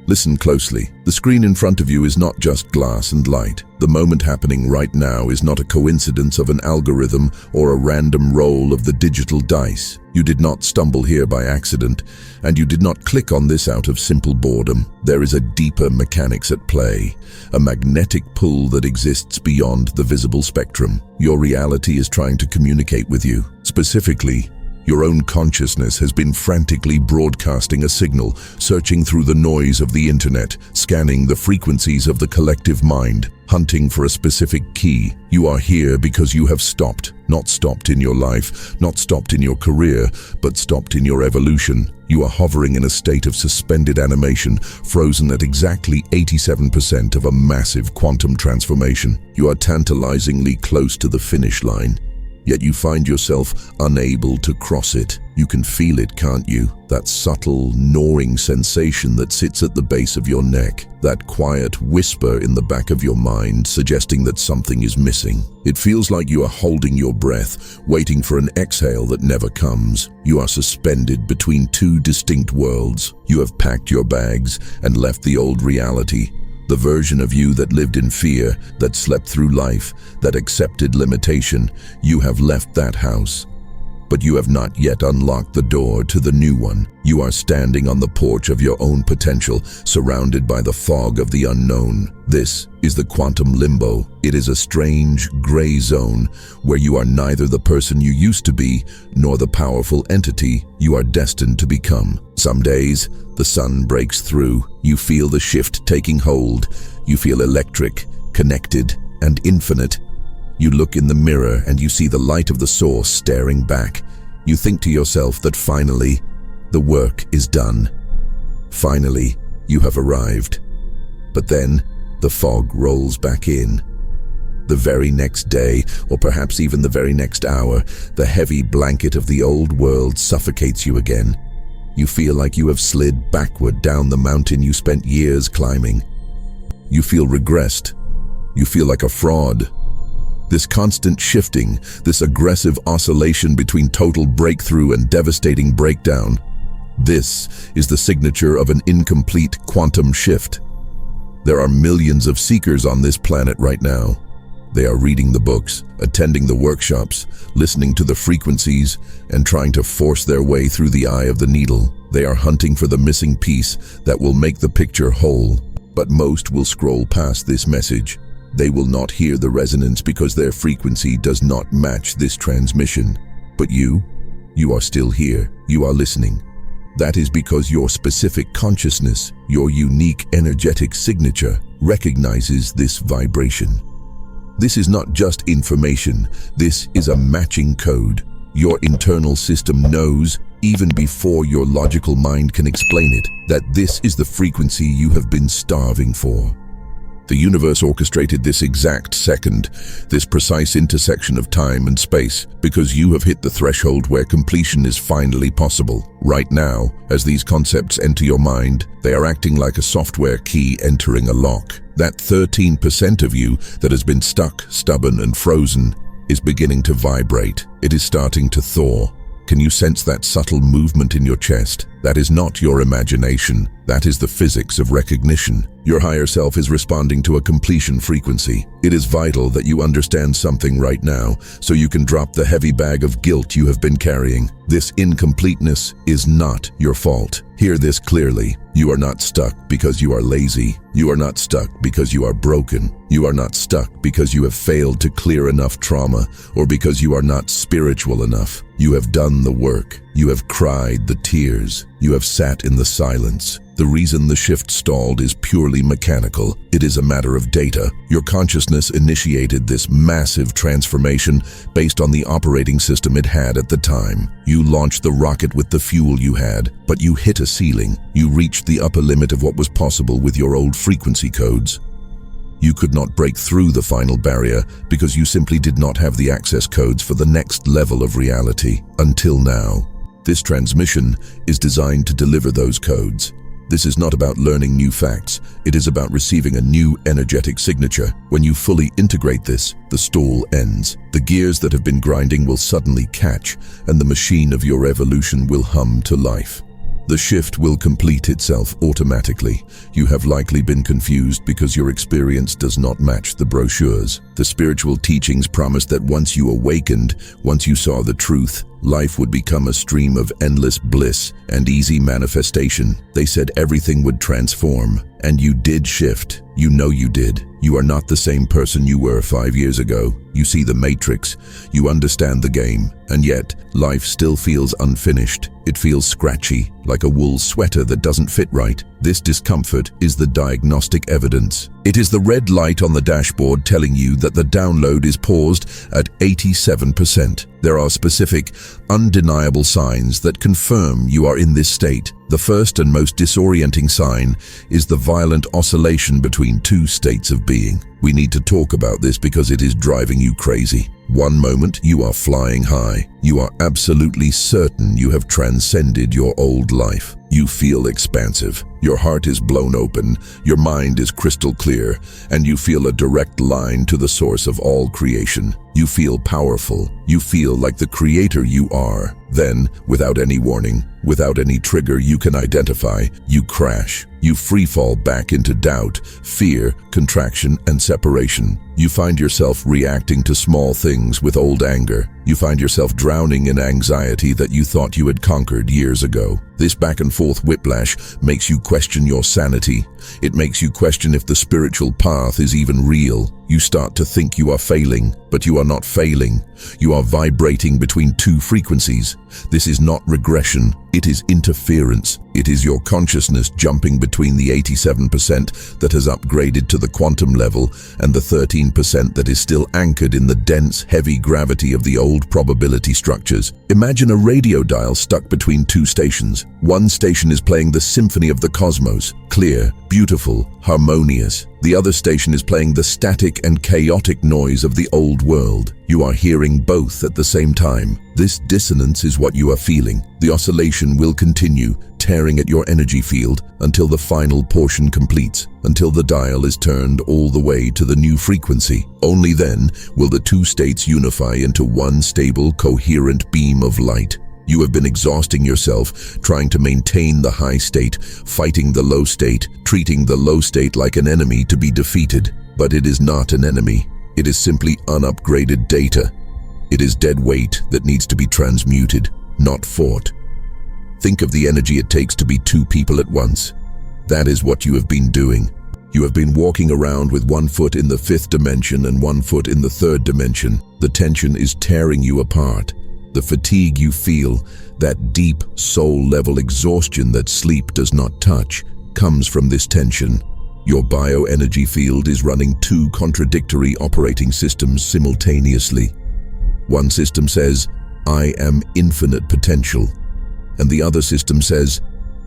Listen closely. The screen in front of you is not just glass and light. The moment happening right now is not a coincidence of an algorithm or a random roll of the digital dice. You did not stumble here by accident, and you did not click on this out of simple boredom. There is a deeper mechanics at play, a magnetic pull that exists beyond the visible spectrum. Your reality is trying to communicate with you. Specifically, your own consciousness has been frantically broadcasting a signal, searching through the noise of the internet, scanning the frequencies of the collective mind, hunting for a specific key. You are here because you have stopped. Not stopped in your life, not stopped in your career, but stopped in your evolution. You are hovering in a state of suspended animation, frozen at exactly 87% of a massive quantum transformation. You are tantalizingly close to the finish line. Yet you find yourself unable to cross it. You can feel it, can't you? That subtle, gnawing sensation that sits at the base of your neck. That quiet whisper in the back of your mind suggesting that something is missing. It feels like you are holding your breath, waiting for an exhale that never comes. You are suspended between two distinct worlds. You have packed your bags and left the old reality. The version of you that lived in fear, that slept through life, that accepted limitation, you have left that house. But you have not yet unlocked the door to the new one. You are standing on the porch of your own potential, surrounded by the fog of the unknown. This is the quantum limbo. It is a strange, gray zone where you are neither the person you used to be, nor the powerful entity you are destined to become. Some days, the sun breaks through. You feel the shift taking hold. You feel electric, connected, and infinite. You look in the mirror and you see the light of the source staring back. You think to yourself that finally, the work is done. Finally, you have arrived. But then, the fog rolls back in. The very next day, or perhaps even the very next hour, the heavy blanket of the old world suffocates you again. You feel like you have slid backward down the mountain you spent years climbing. You feel regressed. You feel like a fraud. This constant shifting, this aggressive oscillation between total breakthrough and devastating breakdown, this is the signature of an incomplete quantum shift. There are millions of seekers on this planet right now. They are reading the books, attending the workshops, listening to the frequencies, and trying to force their way through the eye of the needle. They are hunting for the missing piece that will make the picture whole. But most will scroll past this message. They will not hear the resonance because their frequency does not match this transmission. But you are still here. You are listening. That is because your specific consciousness, your unique energetic signature, recognizes this vibration. This is not just information. This is a matching code. Your internal system knows, even before your logical mind can explain it, that this is the frequency you have been starving for. The universe orchestrated this exact second, this precise intersection of time and space, because you have hit the threshold where completion is finally possible. Right now, as these concepts enter your mind, they are acting like a software key entering a lock. That 13% of you that has been stuck, stubborn, and frozen is beginning to vibrate. It is starting to thaw. Can you sense that subtle movement in your chest? That is not your imagination. That is the physics of recognition. Your higher self is responding to a completion frequency. It is vital that you understand something right now, so you can drop the heavy bag of guilt you have been carrying. This incompleteness is not your fault. Hear this clearly. You are not stuck because you are lazy. You are not stuck because you are broken. You are not stuck because you have failed to clear enough trauma or because you are not spiritual enough. You have done the work. You have cried the tears. You have sat in the silence. The reason the shift stalled is purely mechanical. It is a matter of data. Your consciousness initiated this massive transformation based on the operating system it had at the time. You launched the rocket with the fuel you had, but you hit a ceiling. You reached the upper limit of what was possible with your old frequency codes. You could not break through the final barrier because you simply did not have the access codes for the next level of reality. Until now, this transmission is designed to deliver those codes. This is not about learning new facts. It is about receiving a new energetic signature. When you fully integrate this, the stall ends. The gears that have been grinding will suddenly catch, and the machine of your evolution will hum to life. The shift will complete itself automatically. You have likely been confused because your experience does not match the brochures. The spiritual teachings promised that once you awakened, once you saw the truth, life would become a stream of endless bliss and easy manifestation. They said everything would transform, and you did shift. You know you did. You are not the same person you were 5 years ago. You see the matrix, you understand the game, and yet life still feels unfinished. It feels scratchy, like a wool sweater that doesn't fit right. This discomfort is the diagnostic evidence. It is the red light on the dashboard telling you that the download is paused at 87%. There are specific, undeniable signs that confirm you are in this state. The first and most disorienting sign is the violent oscillation between two states of being. We need to talk about this because it is driving you crazy. One moment, you are flying high. You are absolutely certain you have transcended your old life. You feel expansive. Your heart is blown open. Your mind is crystal clear. And you feel a direct line to the source of all creation. You feel powerful. You feel like the creator you are. Then, without any warning, without any trigger you can identify, you crash. You freefall back into doubt, fear, contraction, and separation. You find yourself reacting to small things with old anger. You find yourself drowning in anxiety that you thought you had conquered years ago. This back and forth whiplash makes you question your sanity. It makes you question if the spiritual path is even real. You start to think you are failing, but you are not failing. You are vibrating between two frequencies. This is not regression, it is interference. It is your consciousness jumping between the 87% that has upgraded to the quantum level and the 13% that is still anchored in the dense, heavy gravity of the old probability structures. Imagine a radio dial stuck between two stations. One station is playing the symphony of the cosmos, clear, beautiful, harmonious. The other station is playing the static and chaotic noise of the old world. You are hearing both at the same time. This dissonance is what you are feeling. The oscillation will continue, tearing at your energy field until the final portion completes, until the dial is turned all the way to the new frequency. Only then will the two states unify into one stable, coherent beam of light. You have been exhausting yourself, trying to maintain the high state, fighting the low state, treating the low state like an enemy to be defeated. But it is not an enemy. It is simply unupgraded data. It is dead weight that needs to be transmuted, not fought. Think of the energy it takes to be two people at once. That is what you have been doing. You have been walking around with 1 foot in the 5th dimension and 1 foot in the 3rd dimension. The tension is tearing you apart. The fatigue you feel, that deep soul-level exhaustion that sleep does not touch, comes from this tension. Your bioenergy field is running two contradictory operating systems simultaneously. One system says, "I am infinite potential," and the other system says,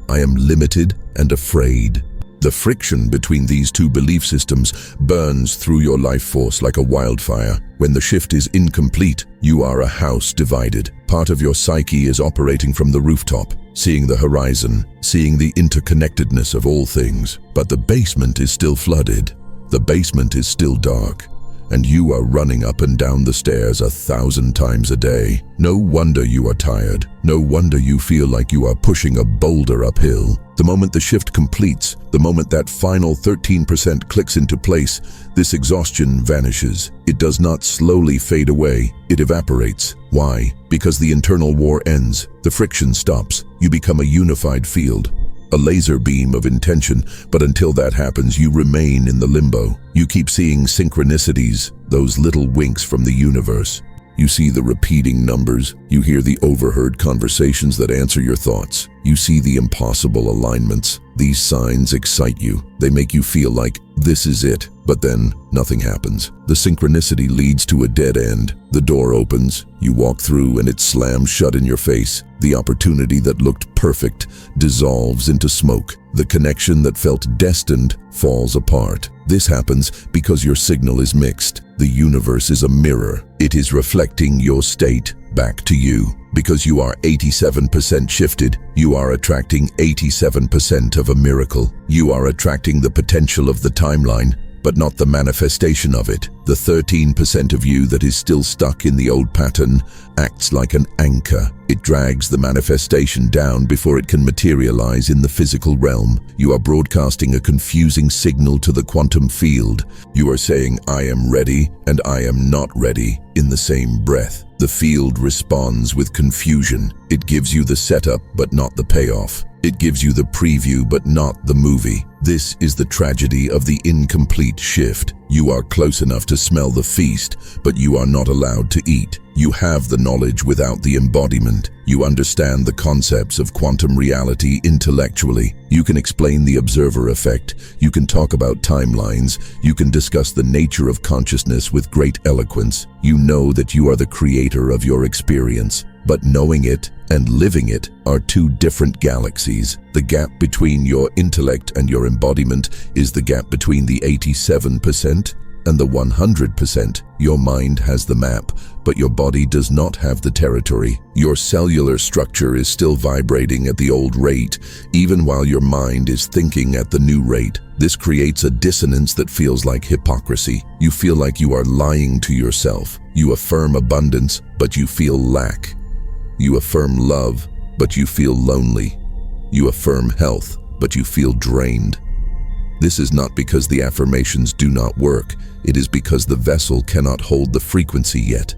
"I am limited and afraid." The friction between these two belief systems burns through your life force like a wildfire. When the shift is incomplete, you are a house divided. Part of your psyche is operating from the rooftop, seeing the horizon, seeing the interconnectedness of all things. But the basement is still flooded. The basement is still dark. And you are running up and down the stairs 1,000 times a day. No wonder you are tired. No wonder you feel like you are pushing a boulder uphill. The moment the shift completes, the moment that final 13% clicks into place, this exhaustion vanishes. It does not slowly fade away. It evaporates. Why? Because the internal war ends. The friction stops. You become a unified field. A laser beam of intention, but until that happens, you remain in the limbo. You keep seeing synchronicities, those little winks from the universe. You see the repeating numbers. You hear the overheard conversations that answer your thoughts. You see the impossible alignments. These signs excite you. They make you feel like this is it. But then nothing happens. The synchronicity leads to a dead end. The door opens. You walk through and it slams shut in your face. The opportunity that looked perfect dissolves into smoke. The connection that felt destined falls apart. This happens because your signal is mixed. The universe is a mirror. It is reflecting your state back to you. Because you are 87% shifted, you are attracting 87% of a miracle. You are attracting the potential of the timeline, but not the manifestation of it. The 13% of you that is still stuck in the old pattern acts like an anchor. It drags the manifestation down before it can materialize in the physical realm. You are broadcasting a confusing signal to the quantum field. You are saying, "I am ready," and "I am not ready," in the same breath. The field responds with confusion. It gives you the setup, but not the payoff. It gives you the preview, but not the movie. This is the tragedy of the incomplete shift. You are close enough to smell the feast, but you are not allowed to eat. You have the knowledge without the embodiment. You understand the concepts of quantum reality intellectually. You can explain the observer effect. You can talk about timelines. You can discuss the nature of consciousness with great eloquence. You know that you are the creator of your experience. But knowing it and living it are two different galaxies. The gap between your intellect and your embodiment is the gap between the 87% and the 100%. Your mind has the map, but your body does not have the territory. Your cellular structure is still vibrating at the old rate, even while your mind is thinking at the new rate. This creates a dissonance that feels like hypocrisy. You feel like you are lying to yourself. You affirm abundance, but you feel lack. You affirm love, but you feel lonely. You affirm health, but you feel drained. This is not because the affirmations do not work. It is because the vessel cannot hold the frequency yet.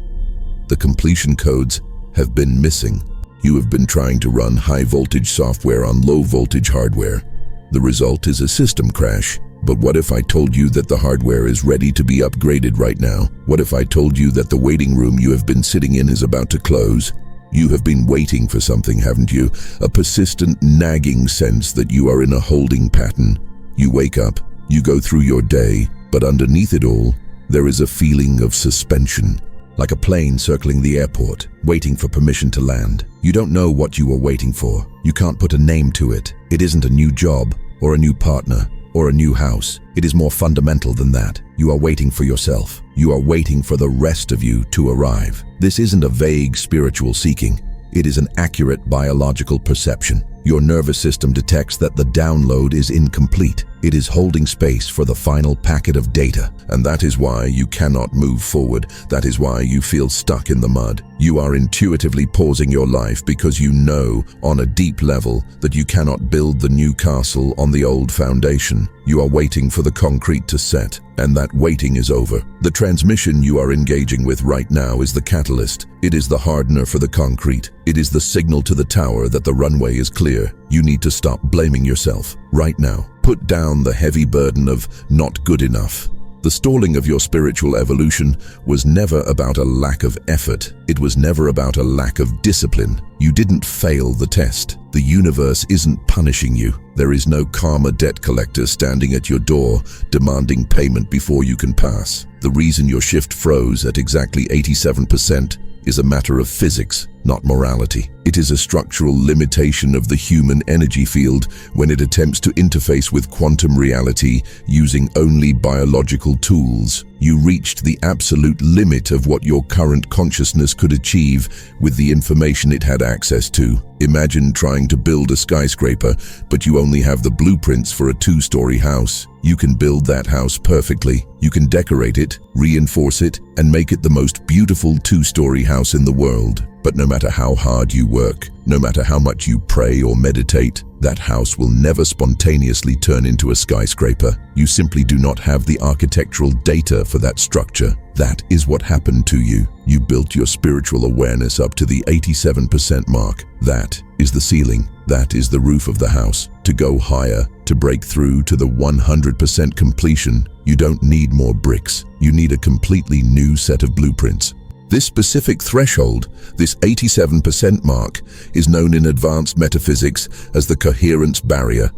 The completion codes have been missing. You have been trying to run high-voltage software on low-voltage hardware. The result is a system crash. But what if I told you that the hardware is ready to be upgraded right now? What if I told you that the waiting room you have been sitting in is about to close? You have been waiting for something, haven't you? A persistent, nagging sense that you are in a holding pattern. You wake up, you go through your day, but underneath it all, there is a feeling of suspension, like a plane circling the airport, waiting for permission to land. You don't know what you are waiting for. You can't put a name to it. It isn't a new job, or a new partner, or a new house. It is more fundamental than that. You are waiting for yourself. You are waiting for the rest of you to arrive. This isn't a vague spiritual seeking. It is an accurate biological perception. Your nervous system detects that the download is incomplete. It is holding space for the final packet of data, and that is why you cannot move forward. That is why you feel stuck in the mud. You are intuitively pausing your life because you know on a deep level that you cannot build the new castle on the old foundation. You are waiting for the concrete to set, and that waiting is over. The transmission you are engaging with right now is the catalyst. It is the hardener for the concrete. It is the signal to the tower that the runway is clear. You need to stop blaming yourself right now. Put down the heavy burden of not good enough. The stalling of your spiritual evolution was never about a lack of effort. It was never about a lack of discipline. You didn't fail the test. The universe isn't punishing you. There is no karma debt collector standing at your door demanding payment before you can pass. The reason your shift froze at exactly 87% is a matter of physics, not morality. It is a structural limitation of the human energy field when it attempts to interface with quantum reality using only biological tools. You reached the absolute limit of what your current consciousness could achieve with the information it had access to. Imagine trying to build a skyscraper, but you only have the blueprints for a 2-story house. You can build that house perfectly. You can decorate it, reinforce it, and make it the most beautiful 2-story house in the world. But no matter how hard you work, no matter how much you pray or meditate, that house will never spontaneously turn into a skyscraper. You simply do not have the architectural data for that structure. That is what happened to you. You built your spiritual awareness up to the 87% mark. That is the ceiling. That is the roof of the house. To go higher, to break through to the 100% completion, you don't need more bricks. You need a completely new set of blueprints. This specific threshold, this 87% mark, is known in advanced metaphysics as the Coherence Barrier.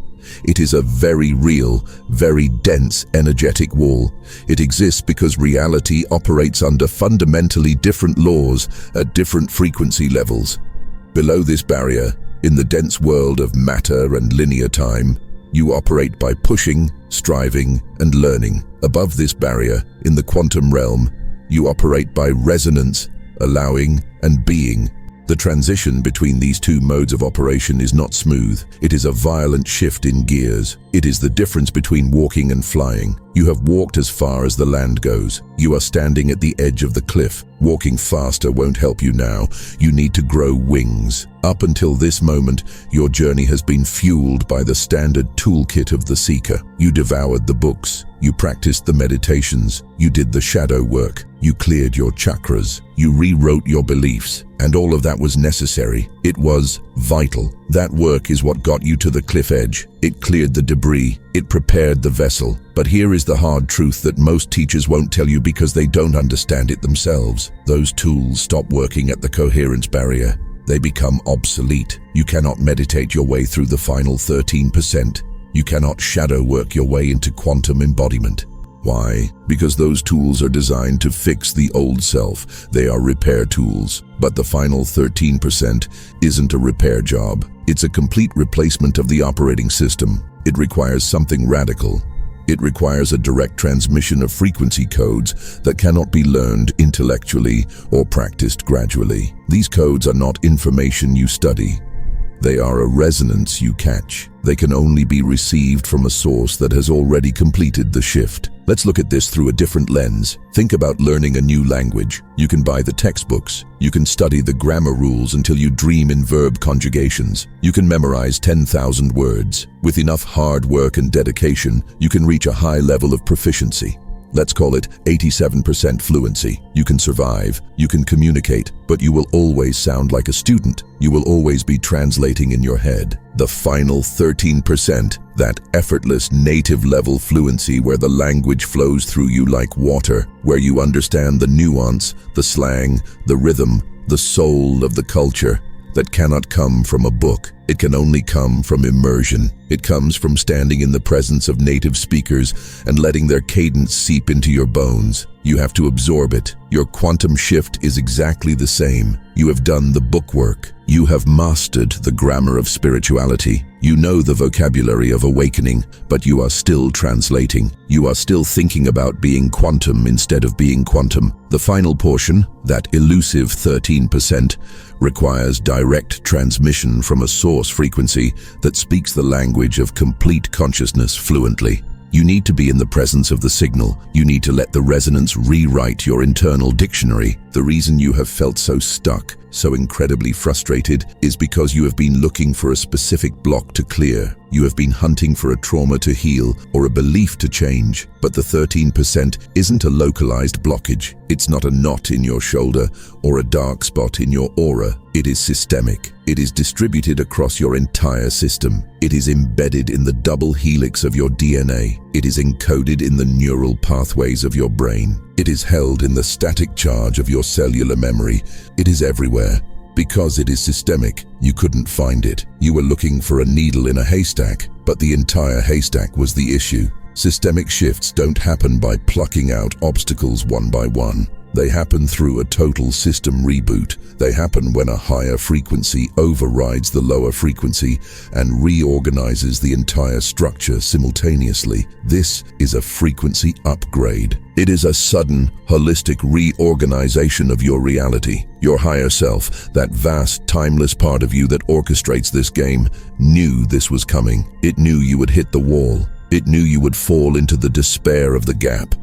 It is a very real, very dense energetic wall. It exists because reality operates under fundamentally different laws at different frequency levels. Below this barrier, in the dense world of matter and linear time, you operate by pushing, striving, and learning. Above this barrier, in the quantum realm, you operate by resonance, allowing, and being. The transition between these two modes of operation is not smooth. It is a violent shift in gears. It is the difference between walking and flying. You have walked as far as the land goes. You are standing at the edge of the cliff. Walking faster won't help you now. You need to grow wings. Up until this moment, your journey has been fueled by the standard toolkit of the seeker. You devoured the books. You practiced the meditations. You did the shadow work. You cleared your chakras. You rewrote your beliefs. And all of that was necessary. It was vital. That work is what got you to the cliff edge. It cleared the debris. It prepared the vessel. But here is the hard truth that most teachers won't tell you because they don't understand it themselves. Those tools stop working at the coherence barrier. They become obsolete. You cannot meditate your way through the final 13%. You cannot shadow work your way into quantum embodiment. Why? Because those tools are designed to fix the old self. They are repair tools. But the final 13% isn't a repair job. It's a complete replacement of the operating system. It requires something radical. It requires a direct transmission of frequency codes that cannot be learned intellectually or practiced gradually. These codes are not information you study. They are a resonance you catch. They can only be received from a source that has already completed the shift. Let's look at this through a different lens. Think about learning a new language. You can buy the textbooks. You can study the grammar rules until you dream in verb conjugations. You can memorize 10,000 words. With enough hard work and dedication, you can reach a high level of proficiency. Let's call it 87% fluency. You can survive, you can communicate, but you will always sound like a student. You will always be translating in your head. The final 13%, that effortless native level fluency where the language flows through you like water, where you understand the nuance, the slang, the rhythm, the soul of the culture, that cannot come from a book. It can only come from immersion. It comes from standing in the presence of native speakers and letting their cadence seep into your bones. You have to absorb it. Your quantum shift is exactly the same. You have done the book work. You have mastered the grammar of spirituality. You know the vocabulary of awakening, but you are still translating. You are still thinking about being quantum instead of being quantum. The final portion, that elusive 13%, requires direct transmission from a source frequency that speaks the language of complete consciousness fluently. You need to be in the presence of the signal. You need to let the resonance rewrite your internal dictionary. The reason you have felt so stuck, so incredibly frustrated, is because you have been looking for a specific block to clear. You have been hunting for a trauma to heal or a belief to change. But the 13% isn't a localized blockage. It's not a knot in your shoulder or a dark spot in your aura. It is systemic. It is distributed across your entire system. It is embedded in the double helix of your DNA. It is encoded in the neural pathways of your brain. It is held in the static charge of your cellular memory. It is everywhere. Because it is systemic, you couldn't find it. You were looking for a needle in a haystack, but the entire haystack was the issue. Systemic shifts don't happen by plucking out obstacles one by one. They happen through a total system reboot. They happen when a higher frequency overrides the lower frequency and reorganizes the entire structure simultaneously. This is a frequency upgrade. It is a sudden, holistic reorganization of your reality. Your higher self, that vast, timeless part of you that orchestrates this game, knew this was coming. It knew you would hit the wall. It knew you would fall into the despair of the gap.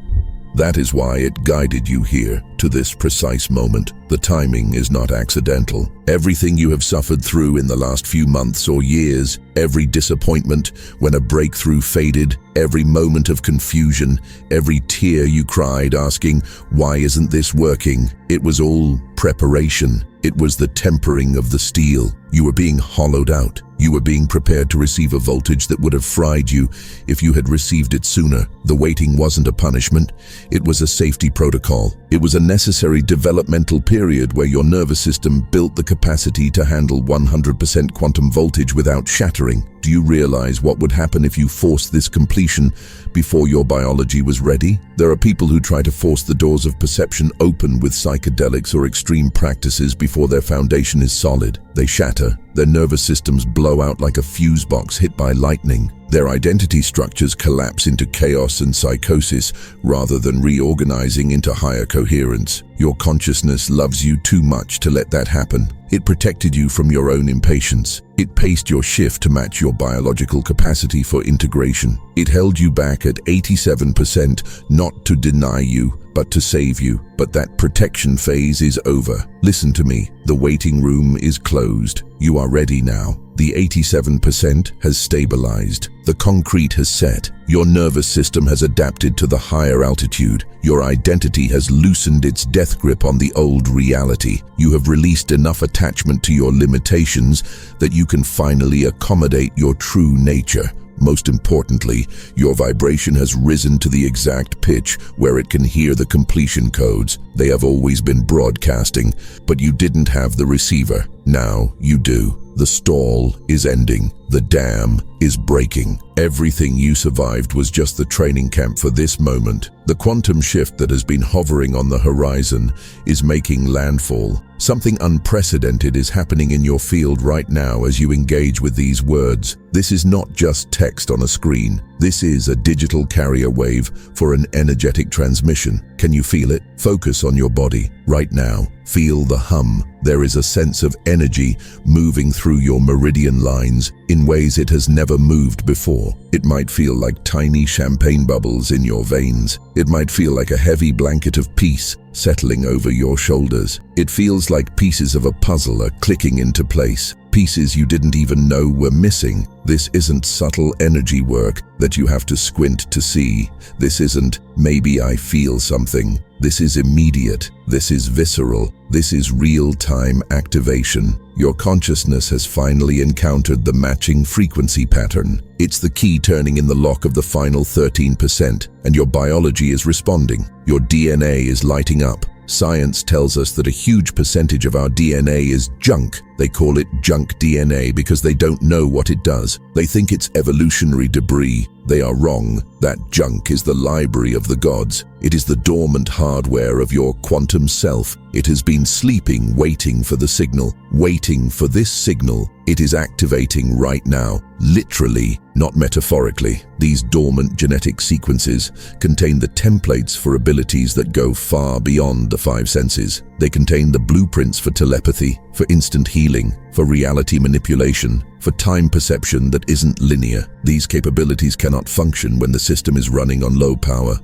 That is why it guided you here, to this precise moment. The timing is not accidental. Everything you have suffered through in the last few months or years, every disappointment when a breakthrough faded, every moment of confusion, every tear you cried asking, "Why isn't this working?" It was all preparation. It was the tempering of the steel. You were being hollowed out. You were being prepared to receive a voltage that would have fried you if you had received it sooner. The waiting wasn't a punishment. It was a safety protocol. It was a necessary developmental period where your nervous system built the capacity to handle 100% quantum voltage without shattering. Do you realize what would happen if you forced this completion before your biology was ready? There are people who try to force the doors of perception open with psychedelics or extreme practices before their foundation is solid. They shatter. scatter. Their nervous systems blow out like a fuse box hit by lightning. Their identity structures collapse into chaos and psychosis rather than reorganizing into higher coherence. Your consciousness loves you too much to let that happen. It protected you from your own impatience. It paced your shift to match your biological capacity for integration. It held you back at 87%, not to deny you, but to save you. But that protection phase is over. Listen to me. The waiting room is closed. You are ready now. The 87% has stabilized. The concrete has set. Your nervous system has adapted to the higher altitude. Your identity has loosened its death grip on the old reality. You have released enough attachment to your limitations that you can finally accommodate your true nature. Most importantly, your vibration has risen to the exact pitch where it can hear the completion codes. They have always been broadcasting, but you didn't have the receiver. Now you do. The stall is ending. The dam is breaking. Everything you survived was just the training camp for this moment. The quantum shift that has been hovering on the horizon is making landfall. Something unprecedented is happening in your field right now as you engage with these words. This is not just text on a screen. This is a digital carrier wave for an energetic transmission. Can you feel it? Focus on your body right now. Feel the hum. There is a sense of energy moving through your meridian lines in ways it has never moved before. It might feel like tiny champagne bubbles in your veins. It might feel like a heavy blanket of peace settling over your shoulders. It feels like pieces of a puzzle are clicking into place. Pieces you didn't even know were missing. This isn't subtle energy work that you have to squint to see. This isn't, maybe I feel something. This is immediate. This is visceral. This is real-time activation. Your consciousness has finally encountered the matching frequency pattern. It's the key turning in the lock of the final 13%, and your biology is responding. Your DNA is lighting up. Science tells us that a huge percentage of our DNA is junk. They call it junk DNA because they don't know what it does. They think it's evolutionary debris. They are wrong. That junk is the library of the gods. It is the dormant hardware of your quantum self. It has been sleeping, waiting for the signal. Waiting for this signal. It is activating right now. Literally, not metaphorically. These dormant genetic sequences contain the templates for abilities that go far beyond the five senses. They contain the blueprints for telepathy, for instant healing, for reality manipulation, for time perception that isn't linear. These capabilities cannot function when the system is running on low power.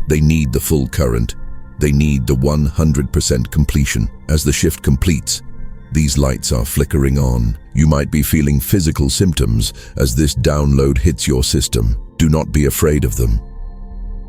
They need the full current. They need the 100% completion. As the shift completes, these lights are flickering on. You might be feeling physical symptoms as this download hits your system. Do not be afraid of them.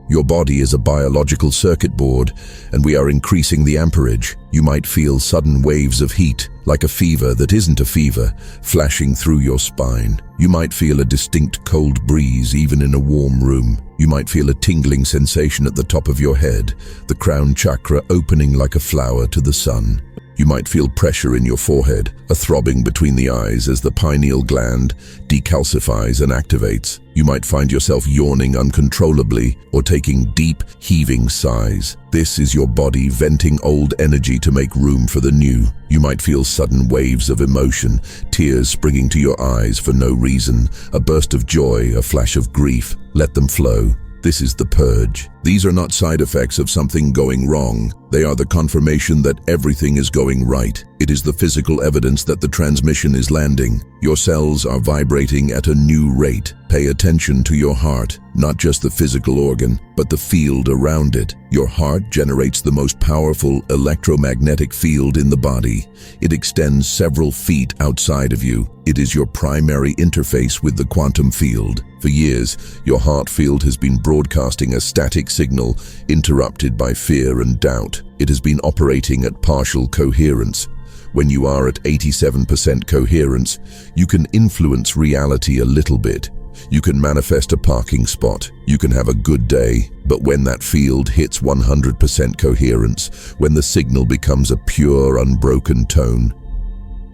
Your body is a biological circuit board, and we are increasing the amperage. You might feel sudden waves of heat, like a fever that isn't a fever, flashing through your spine. You might feel a distinct cold breeze even in a warm room. You might feel a tingling sensation at the top of your head, the crown chakra opening like a flower to the sun. You might feel pressure in your forehead, a throbbing between the eyes as the pineal gland decalcifies and activates. You might find yourself yawning uncontrollably or taking deep, heaving sighs. This is your body venting old energy to make room for the new. You might feel sudden waves of emotion, tears springing to your eyes for no reason, a burst of joy, a flash of grief. Let them flow. This is the purge. These are not side effects of something going wrong. They are the confirmation that everything is going right. It is the physical evidence that the transmission is landing. Your cells are vibrating at a new rate. Pay attention to your heart, not just the physical organ, but the field around it. Your heart generates the most powerful electromagnetic field in the body. It extends several feet outside of you. It is your primary interface with the quantum field. For years, your heart field has been broadcasting a static signal interrupted by fear and doubt. It has been operating at partial coherence. When you are at 87% coherence, you can influence reality a little bit. You can manifest a parking spot. You can have a good day. But when that field hits 100% coherence, when the signal becomes a pure, unbroken tone,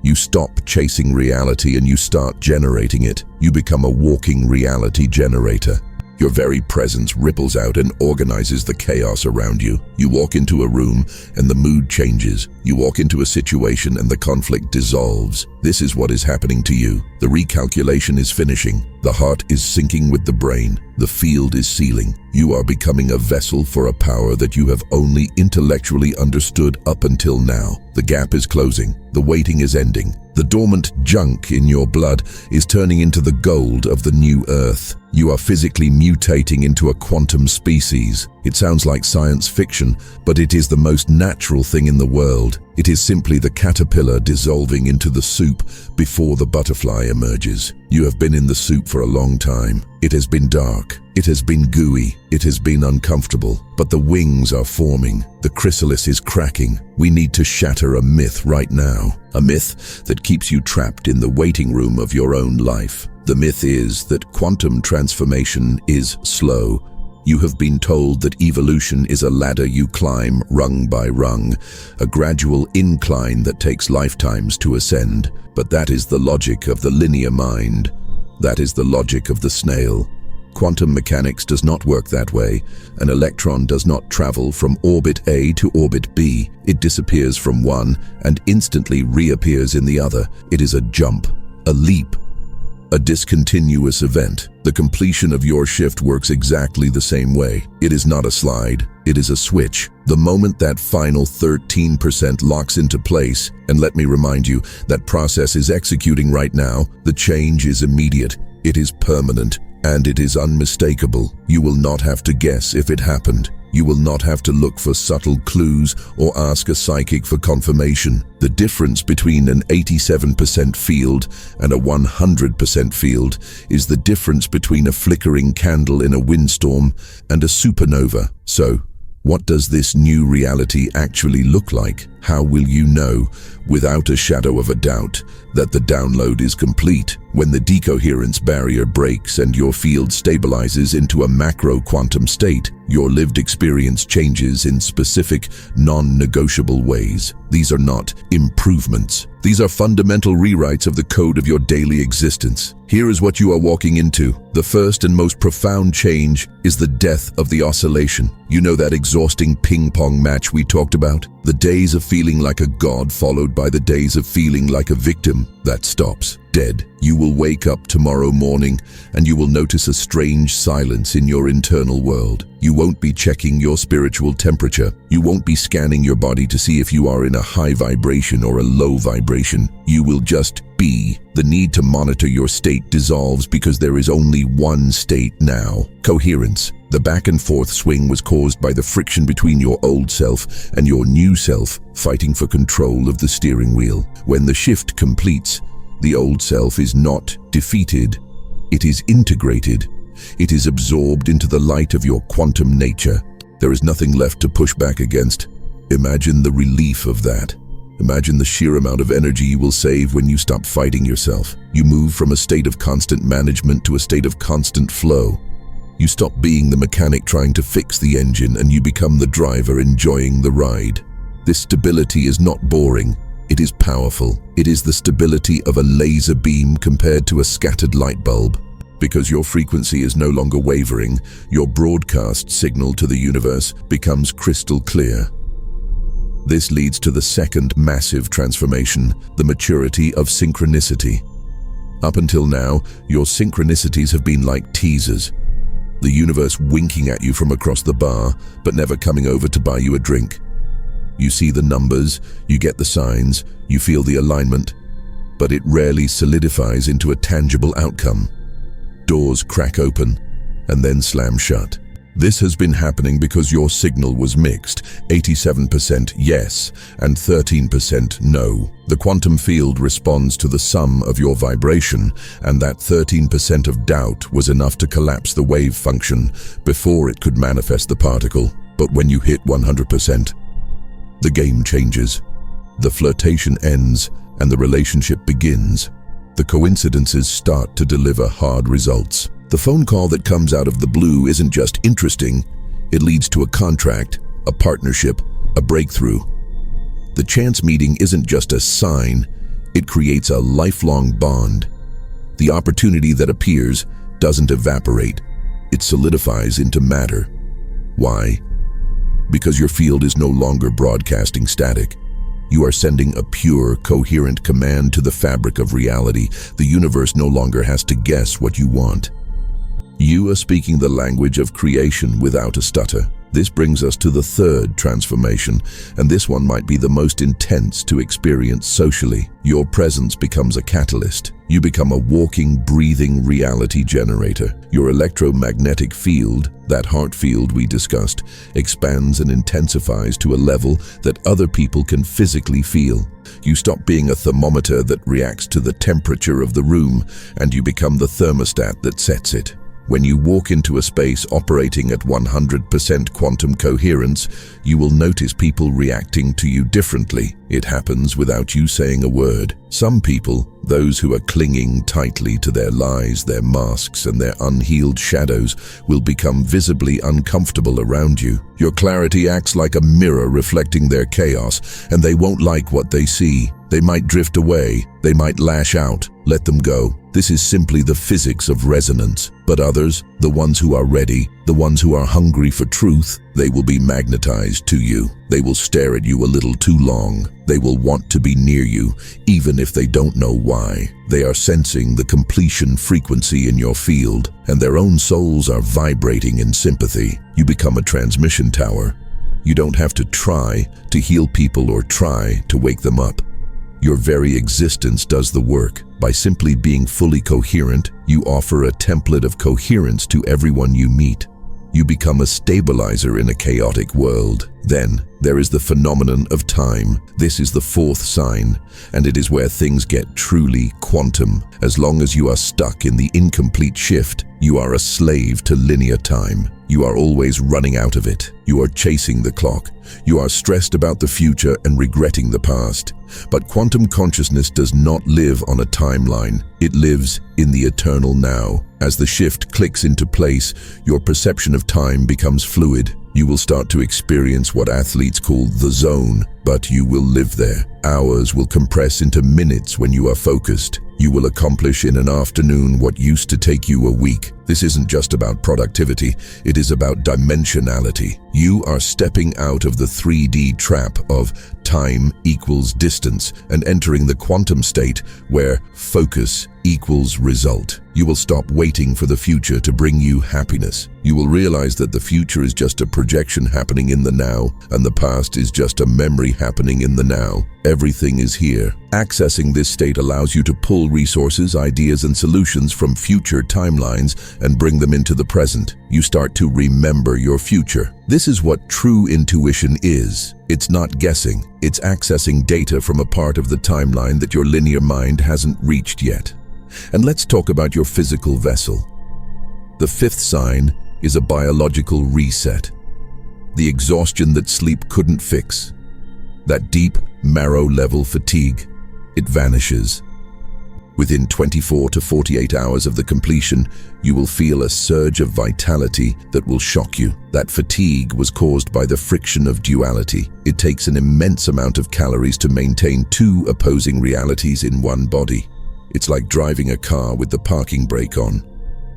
you stop chasing reality and you start generating it. You become a walking reality generator. Your very presence ripples out and organizes the chaos around you. You walk into a room and the mood changes. You walk into a situation and the conflict dissolves. This is what is happening to you. The recalculation is finishing. The heart is sinking with the brain. The field is sealing. You are becoming a vessel for a power that you have only intellectually understood up until now. The gap is closing. The waiting is ending. The dormant junk in your blood is turning into the gold of the new earth. You are physically mutating into a quantum species. It sounds like science fiction, but it is the most natural thing in the world. It is simply the caterpillar dissolving into the soup before the butterfly emerges. You have been in the soup for a long time. It has been dark. It has been gooey. It has been uncomfortable. But the wings are forming. The chrysalis is cracking. We need to shatter a myth right now. A myth that keeps you trapped in the waiting room of your own life. The myth is that quantum transformation is slow. You have been told that evolution is a ladder you climb rung by rung, a gradual incline that takes lifetimes to ascend. But that is the logic of the linear mind. That is the logic of the snail. Quantum mechanics does not work that way. An electron does not travel from orbit A to orbit B. It disappears from one and instantly reappears in the other. It is a jump, a leap, a discontinuous event. The completion of your shift works exactly the same way. It is not a slide, it is a switch. The moment that final 13% locks into place, and let me remind you, that process is executing right now, the change is immediate, it is permanent, and it is unmistakable. You will not have to guess if it happened. You will not have to look for subtle clues or ask a psychic for confirmation. The difference between an 87% field and a 100% field is the difference between a flickering candle in a windstorm and a supernova. So, what does this new reality actually look like? How will you know, without a shadow of a doubt, that the download is complete? When the decoherence barrier breaks and your field stabilizes into a macro quantum state, your lived experience changes in specific, non-negotiable ways. These are not improvements. These are fundamental rewrites of the code of your daily existence. Here is what you are walking into. The first and most profound change is the death of the oscillation. You know that exhausting ping-pong match we talked about? The days of feeling like a god followed by the days of feeling like a victim. That stops. Dead. You will wake up tomorrow morning and you will notice a strange silence in your internal world. You won't be checking your spiritual temperature. You won't be scanning your body to see if you are in a high vibration or a low vibration. You will just be. The need to monitor your state dissolves because there is only one state now: coherence. The back and forth swing was caused by the friction between your old self and your new self, fighting for control of the steering wheel. When the shift completes, the old self is not defeated. It is integrated. It is absorbed into the light of your quantum nature. There is nothing left to push back against. Imagine the relief of that. Imagine the sheer amount of energy you will save when you stop fighting yourself. You move from a state of constant management to a state of constant flow. You stop being the mechanic trying to fix the engine and you become the driver enjoying the ride. This stability is not boring. It is powerful. It is the stability of a laser beam compared to a scattered light bulb. Because your frequency is no longer wavering, your broadcast signal to the universe becomes crystal clear. This leads to the second massive transformation, the maturity of synchronicity. Up until now, your synchronicities have been like teasers. The universe winking at you from across the bar, but never coming over to buy you a drink. You see the numbers, you get the signs, you feel the alignment, but it rarely solidifies into a tangible outcome. Doors crack open and then slam shut. This has been happening because your signal was mixed, 87% yes and 13% no. The quantum field responds to the sum of your vibration, and that 13% of doubt was enough to collapse the wave function before it could manifest the particle. But when you hit 100%, the game changes. The flirtation ends and the relationship begins. The coincidences start to deliver hard results. The phone call that comes out of the blue isn't just interesting, it leads to a contract, a partnership, a breakthrough. The chance meeting isn't just a sign, it creates a lifelong bond. The opportunity that appears doesn't evaporate, it solidifies into matter. Why? Because your field is no longer broadcasting static. You are sending a pure, coherent command to the fabric of reality. The universe no longer has to guess what you want. You are speaking the language of creation without a stutter. This brings us to the third transformation, and this one might be the most intense to experience socially. Your presence becomes a catalyst. You become a walking, breathing reality generator. Your electromagnetic field, that heart field we discussed, expands and intensifies to a level that other people can physically feel. You stop being a thermometer that reacts to the temperature of the room, and you become the thermostat that sets it. When you walk into a space operating at 100% quantum coherence, you will notice people reacting to you differently. It happens without you saying a word. Some people, those who are clinging tightly to their lies, their masks, and their unhealed shadows, will become visibly uncomfortable around you. Your clarity acts like a mirror reflecting their chaos, and they won't like what they see. They might drift away. They might lash out. Let them go. This is simply the physics of resonance. But others, the ones who are ready, the ones who are hungry for truth, they will be magnetized to you. They will stare at you a little too long. They will want to be near you, even if they don't know why. They are sensing the completion frequency in your field, and their own souls are vibrating in sympathy. You become a transmission tower. You don't have to try to heal people or try to wake them up. Your very existence does the work. By simply being fully coherent, you offer a template of coherence to everyone you meet. You become a stabilizer in a chaotic world. Then, there is the phenomenon of time. This is the fourth sign, and it is where things get truly quantum. As long as you are stuck in the incomplete shift, you are a slave to linear time. You are always running out of it. You are chasing the clock. You are stressed about the future and regretting the past. But quantum consciousness does not live on a timeline. It lives in the eternal now. As the shift clicks into place, your perception of time becomes fluid. You will start to experience what athletes call the zone, but you will live there. Hours will compress into minutes when you are focused. You will accomplish in an afternoon what used to take you a week. This isn't just about productivity, it is about dimensionality. You are stepping out of the 3D trap of time equals distance and entering the quantum state where focus equals result. You will stop waiting for the future to bring you happiness. You will realize that the future is just a projection happening in the now, and the past is just a memory happening in the now. Everything is here. Accessing this state allows you to pull resources, ideas, and solutions from future timelines and bring them into the present. You start to remember your future. This is what true intuition is. It's not guessing. It's accessing data from a part of the timeline that your linear mind hasn't reached yet. And let's talk about your physical vessel. The fifth sign is a biological reset. The exhaustion that sleep couldn't fix. That deep, marrow-level fatigue. It vanishes. Within 24 to 48 hours of the completion, you will feel a surge of vitality that will shock you. That fatigue was caused by the friction of duality. It takes an immense amount of calories to maintain two opposing realities in one body. It's like driving a car with the parking brake on.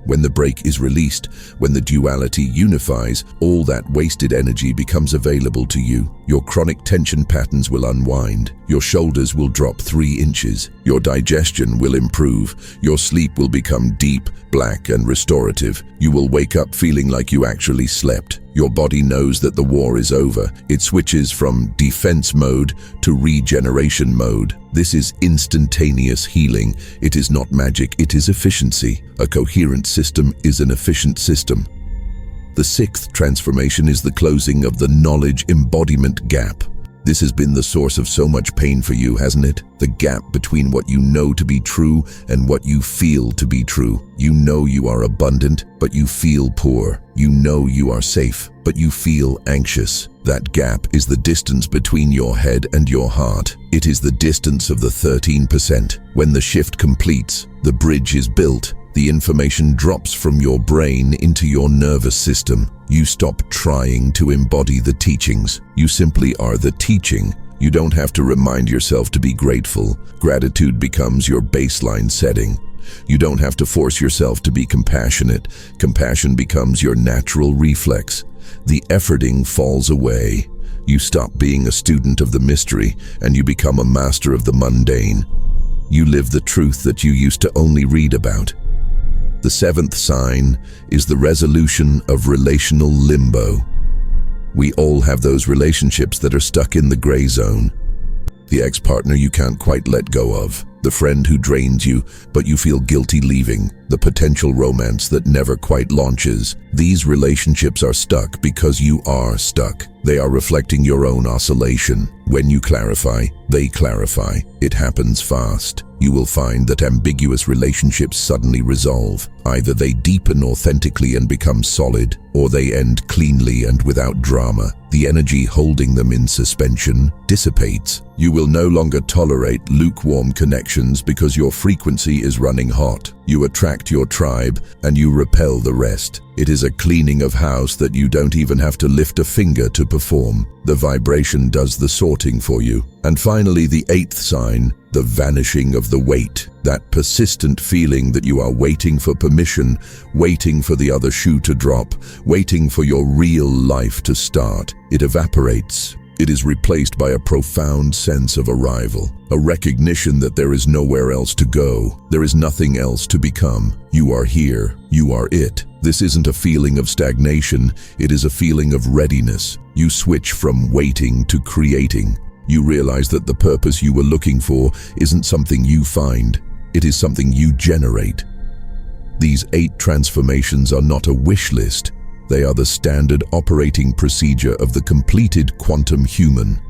When the brake is released, when the duality unifies, all that wasted energy becomes available to you. Your chronic tension patterns will unwind. Your shoulders will drop 3 inches. Your digestion will improve. Your sleep will become deep, black, and restorative. You will wake up feeling like you actually slept. Your body knows that the war is over. It switches from defense mode to regeneration mode. This is instantaneous healing. It is not magic, it is efficiency. A coherent system is an efficient system. The sixth transformation is the closing of the knowledge embodiment gap. This has been the source of so much pain for you, hasn't it? The gap between what you know to be true and what you feel to be true. You know you are abundant, but you feel poor. You know you are safe, but you feel anxious. That gap is the distance between your head and your heart. It is the distance of the 13%. When the shift completes, the bridge is built. The information drops from your brain into your nervous system. You stop trying to embody the teachings. You simply are the teaching. You don't have to remind yourself to be grateful. Gratitude becomes your baseline setting. You don't have to force yourself to be compassionate. Compassion becomes your natural reflex. The efforting falls away. You stop being a student of the mystery and you become a master of the mundane. You live the truth that you used to only read about. The seventh sign is the resolution of relational limbo. We all have those relationships that are stuck in the gray zone. The ex-partner you can't quite let go of, the friend who drains you but you feel guilty leaving, the potential romance that never quite launches. These relationships are stuck because you are stuck. They are reflecting your own oscillation. When you clarify, they clarify. It happens fast. You will find that ambiguous relationships suddenly resolve. Either they deepen authentically and become solid, or they end cleanly and without drama. The energy holding them in suspension dissipates. You will no longer tolerate lukewarm connections because your frequency is running hot. You attract your tribe and you repel the rest. It is a cleaning of house that you don't even have to lift a finger to perform. The vibration does the sorting for you. And finally, the eighth sign, the vanishing of the weight. That persistent feeling that you are waiting for permission, waiting for the other shoe to drop, waiting for your real life to start. It evaporates. It is replaced by a profound sense of arrival, a recognition that there is nowhere else to go. There is nothing else to become. You are here. You are it. This isn't a feeling of stagnation. It is a feeling of readiness. You switch from waiting to creating. You realize that the purpose you were looking for isn't something you find. It is something you generate. These 8 transformations are not a wish list. They are the standard operating procedure of the completed quantum human.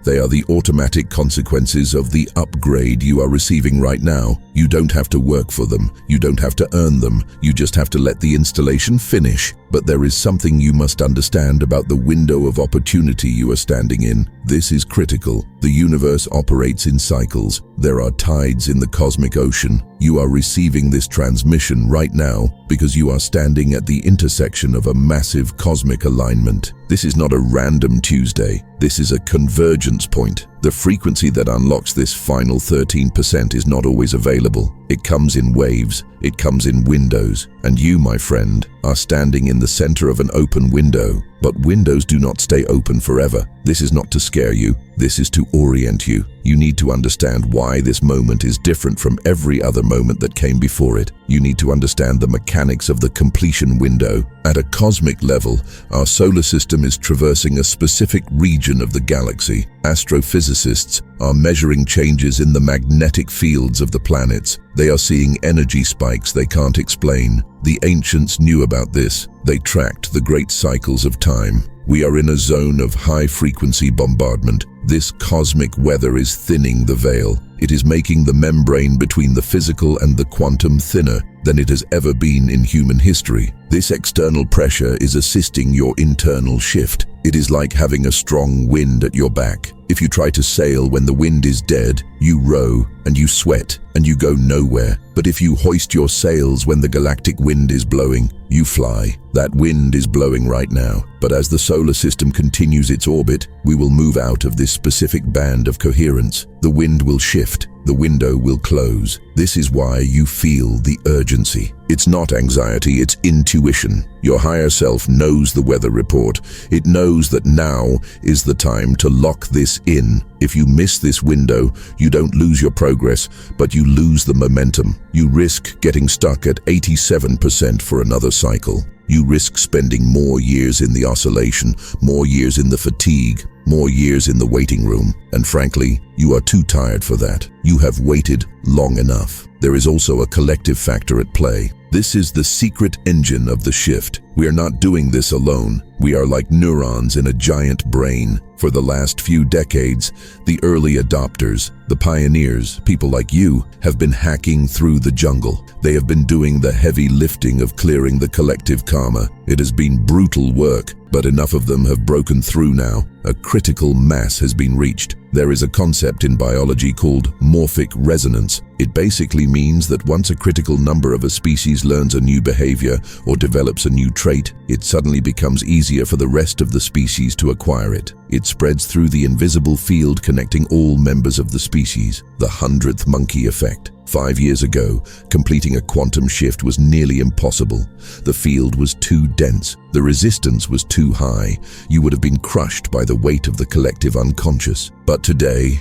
They are the automatic consequences of the upgrade you are receiving right now. You don't have to work for them. You don't have to earn them. You just have to let the installation finish. But there is something you must understand about the window of opportunity you are standing in. This is critical. The universe operates in cycles. There are tides in the cosmic ocean. You are receiving this transmission right now because you are standing at the intersection of a massive cosmic alignment. This is not a random Tuesday. This is a convergence point. The frequency that unlocks this final 13% is not always available. It comes in waves, it comes in windows, and you, my friend, are standing in the center of an open window. But windows do not stay open forever. This is not to scare you. This is to orient you. You need to understand why this moment is different from every other moment that came before it. You need to understand the mechanics of the completion window. At a cosmic level, our solar system is traversing a specific region of the galaxy. Astrophysicists are measuring changes in the magnetic fields of the planets. They are seeing energy spikes they can't explain. The ancients knew about this. They tracked the great cycles of time. We are in a zone of high-frequency bombardment. This cosmic weather is thinning the veil. It is making the membrane between the physical and the quantum thinner than it has ever been in human history. This external pressure is assisting your internal shift. It is like having a strong wind at your back. If you try to sail when the wind is dead, you row and you sweat and you go nowhere. But if you hoist your sails when the galactic wind is blowing, you fly. That wind is blowing right now. But as the solar system continues its orbit, we will move out of this specific band of coherence. The wind will shift. The window will close. This is why you feel the urgency. It's not anxiety, it's intuition. Your higher self knows the weather report. It knows that now is the time to lock this in. If you miss this window, you don't lose your progress, but you lose the momentum. You risk getting stuck at 87% for another cycle. You risk spending more years in the oscillation, more years in the fatigue, more years in the waiting room. And frankly, you are too tired for that. You have waited long enough. There is also a collective factor at play. This is the secret engine of the shift. We are not doing this alone. We are like neurons in a giant brain. For the last few decades, the early adopters, the pioneers, people like you, have been hacking through the jungle. They have been doing the heavy lifting of clearing the collective karma. It has been brutal work, but enough of them have broken through now. A critical mass has been reached. There is a concept in biology called morphic resonance. It basically means that once a critical number of a species learns a new behavior or develops a new trait, it suddenly becomes easier for the rest of the species to acquire it. It spreads through the invisible field connecting all members of the species, the 100th monkey effect. 5 years ago, completing a quantum shift was nearly impossible. The field was too dense. The resistance was too high. You would have been crushed by the weight of the collective unconscious. But today,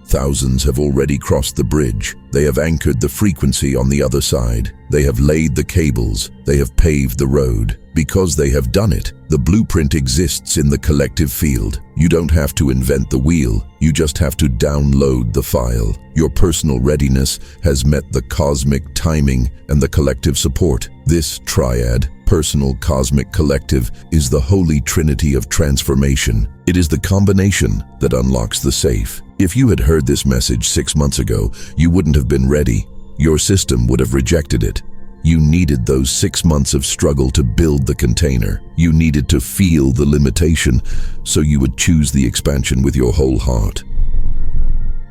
thousands have already crossed the bridge. They have anchored the frequency on the other side. They have laid the cables. They have paved the road. Because they have done it, the blueprint exists in the collective field. You don't have to invent the wheel. You just have to download the file. Your personal readiness has met the cosmic timing and the collective support. This triad, personal, cosmic, collective, is the holy trinity of transformation. It is the combination that unlocks the safe. If you had heard this message 6 months ago, you wouldn't have been ready. Your system would have rejected it. You needed those 6 months of struggle to build the container. You needed to feel the limitation, so you would choose the expansion with your whole heart.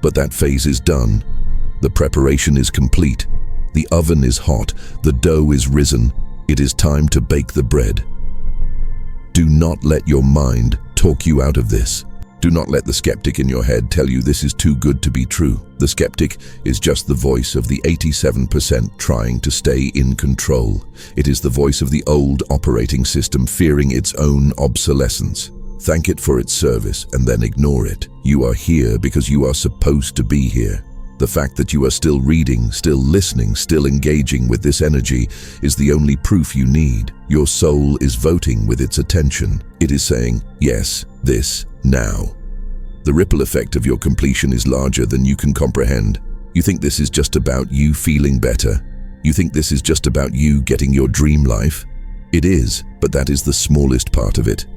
But that phase is done. The preparation is complete. The oven is hot. The dough is risen. It is time to bake the bread. Do not let your mind talk you out of this. Do not let the skeptic in your head tell you this is too good to be true. The skeptic is just the voice of the 87% trying to stay in control. It is the voice of the old operating system fearing its own obsolescence. Thank it for its service and then ignore it. You are here because you are supposed to be here. The fact that you are still reading, still listening, still engaging with this energy is the only proof you need. Your soul is voting with its attention. It is saying, yes, this, now. The ripple effect of your completion is larger than you can comprehend. You think this is just about you feeling better. You think this is just about you getting your dream life. It is, but that is the smallest part of it.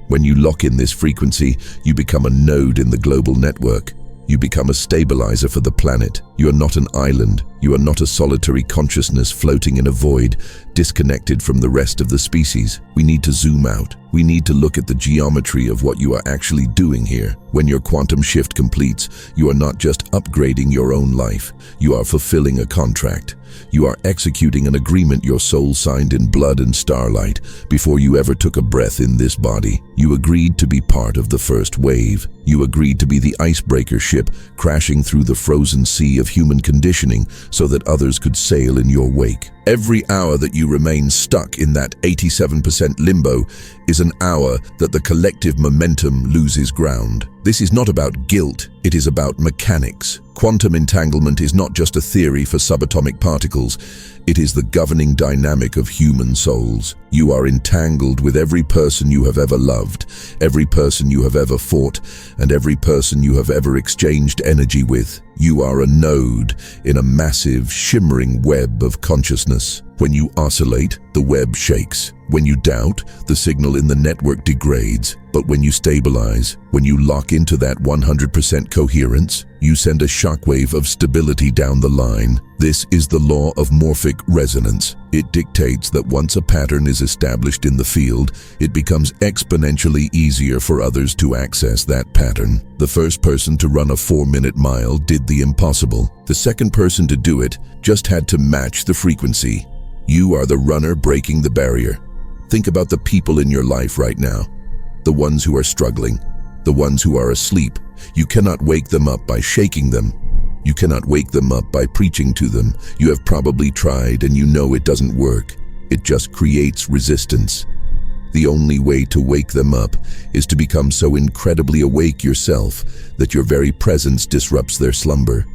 When you lock in this frequency, you become a node in the global network. You become a stabilizer for the planet. You are not an island. You are not a solitary consciousness floating in a void, disconnected from the rest of the species. We need to zoom out. We need to look at the geometry of what you are actually doing here. When your quantum shift completes, you are not just upgrading your own life. You are fulfilling a contract. You are executing an agreement your soul signed in blood and starlight before you ever took a breath in this body. You agreed to be part of the first wave. You agreed to be the icebreaker ship crashing through the frozen sea of human conditioning so that others could sail in your wake. Every hour that you remain stuck in that 87% limbo is an hour that the collective momentum loses ground. This is not about guilt, it is about mechanics. Quantum entanglement is not just a theory for subatomic particles, it is the governing dynamic of human souls. You are entangled with every person you have ever loved, every person you have ever fought, and every person you have ever exchanged energy with. You are a node in a massive, shimmering web of consciousness. When you oscillate, the web shakes. When you doubt, the signal in the network degrades. But when you stabilize, when you lock into that 100% coherence, you send a shockwave of stability down the line. This is the law of morphic resonance. It dictates that once a pattern is established in the field, it becomes exponentially easier for others to access that pattern. The first person to run a 4-minute mile did the impossible. The second person to do it just had to match the frequency. You are the runner breaking the barrier. Think about the people in your life right now. The ones who are struggling, the ones who are asleep. You cannot wake them up by shaking them. You cannot wake them up by preaching to them. You have probably tried and you know it doesn't work. It just creates resistance. The only way to wake them up is to become so incredibly awake yourself that your very presence disrupts their slumber.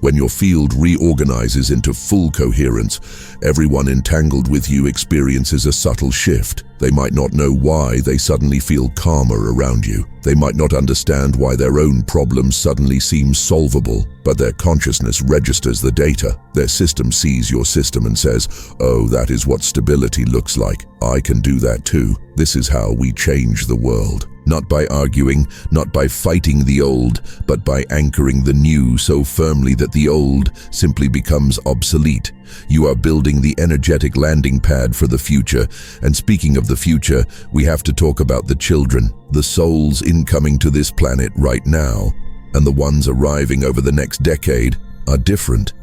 When your field reorganizes into full coherence, everyone entangled with you experiences a subtle shift. They might not know why they suddenly feel calmer around you. They might not understand why their own problems suddenly seem solvable, but their consciousness registers the data. Their system sees your system and says, "Oh, that is what stability looks like. I can do that too." This is how we change the world. Not by arguing, not by fighting the old, but by anchoring the new so firmly that the old simply becomes obsolete. You are building the energetic landing pad for the future. And speaking of the future, we have to talk about the children, the souls incoming to this planet right now, and the ones arriving over the next decade are different.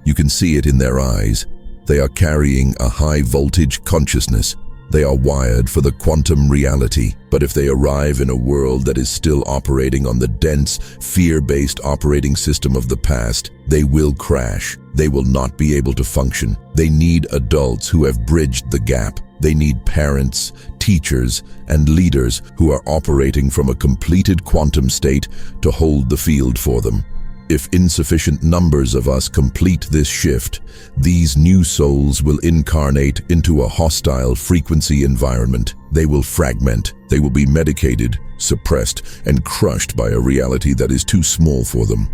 You can see it in their eyes. They are carrying a high voltage consciousness. They are wired for the quantum reality. But if they arrive in a world that is still operating on the dense, fear-based operating system of the past, they will crash. They will not be able to function. They need adults who have bridged the gap. They need parents, teachers, and leaders who are operating from a completed quantum state to hold the field for them. If insufficient numbers of us complete this shift, these new souls will incarnate into a hostile frequency environment. They will fragment. They will be medicated, suppressed, and crushed by a reality that is too small for them.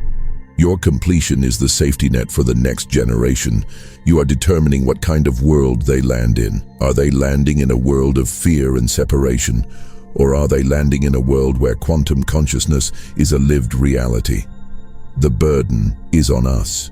Your completion is the safety net for the next generation. You are determining what kind of world they land in. Are they landing in a world of fear and separation? Or are they landing in a world where quantum consciousness is a lived reality? The burden is on us.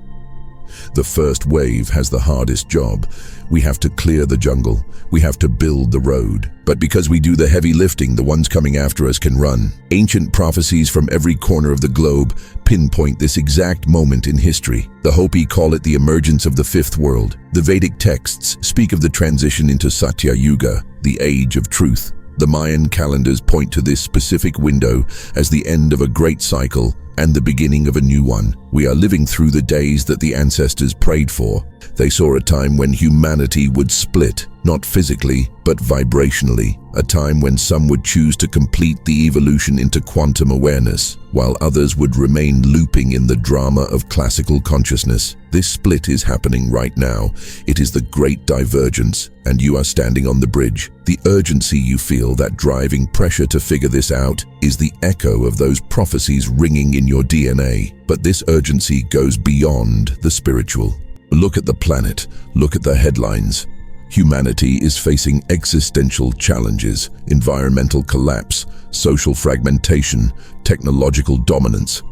The first wave has the hardest job. We have to clear the jungle. We have to build the road. But because we do the heavy lifting, the ones coming after us can run. Ancient prophecies from every corner of the globe pinpoint this exact moment in history. The Hopi call it the emergence of the fifth world. The Vedic texts speak of the transition into Satya Yuga, the age of truth. The Mayan calendars point to this specific window as the end of a great cycle and the beginning of a new one. We are living through the days that the ancestors prayed for. They saw a time when humanity would split, not physically, but vibrationally. A time when some would choose to complete the evolution into quantum awareness, while others would remain looping in the drama of classical consciousness. This split is happening right now. It is the great divergence, and you are standing on the bridge. The urgency you feel, that driving pressure to figure this out, is the echo of those prophecies ringing in your DNA. But this urgency goes beyond the spiritual. Look at the planet. Look at the headlines. Humanity is facing existential challenges: environmental collapse, social fragmentation, technological dominance.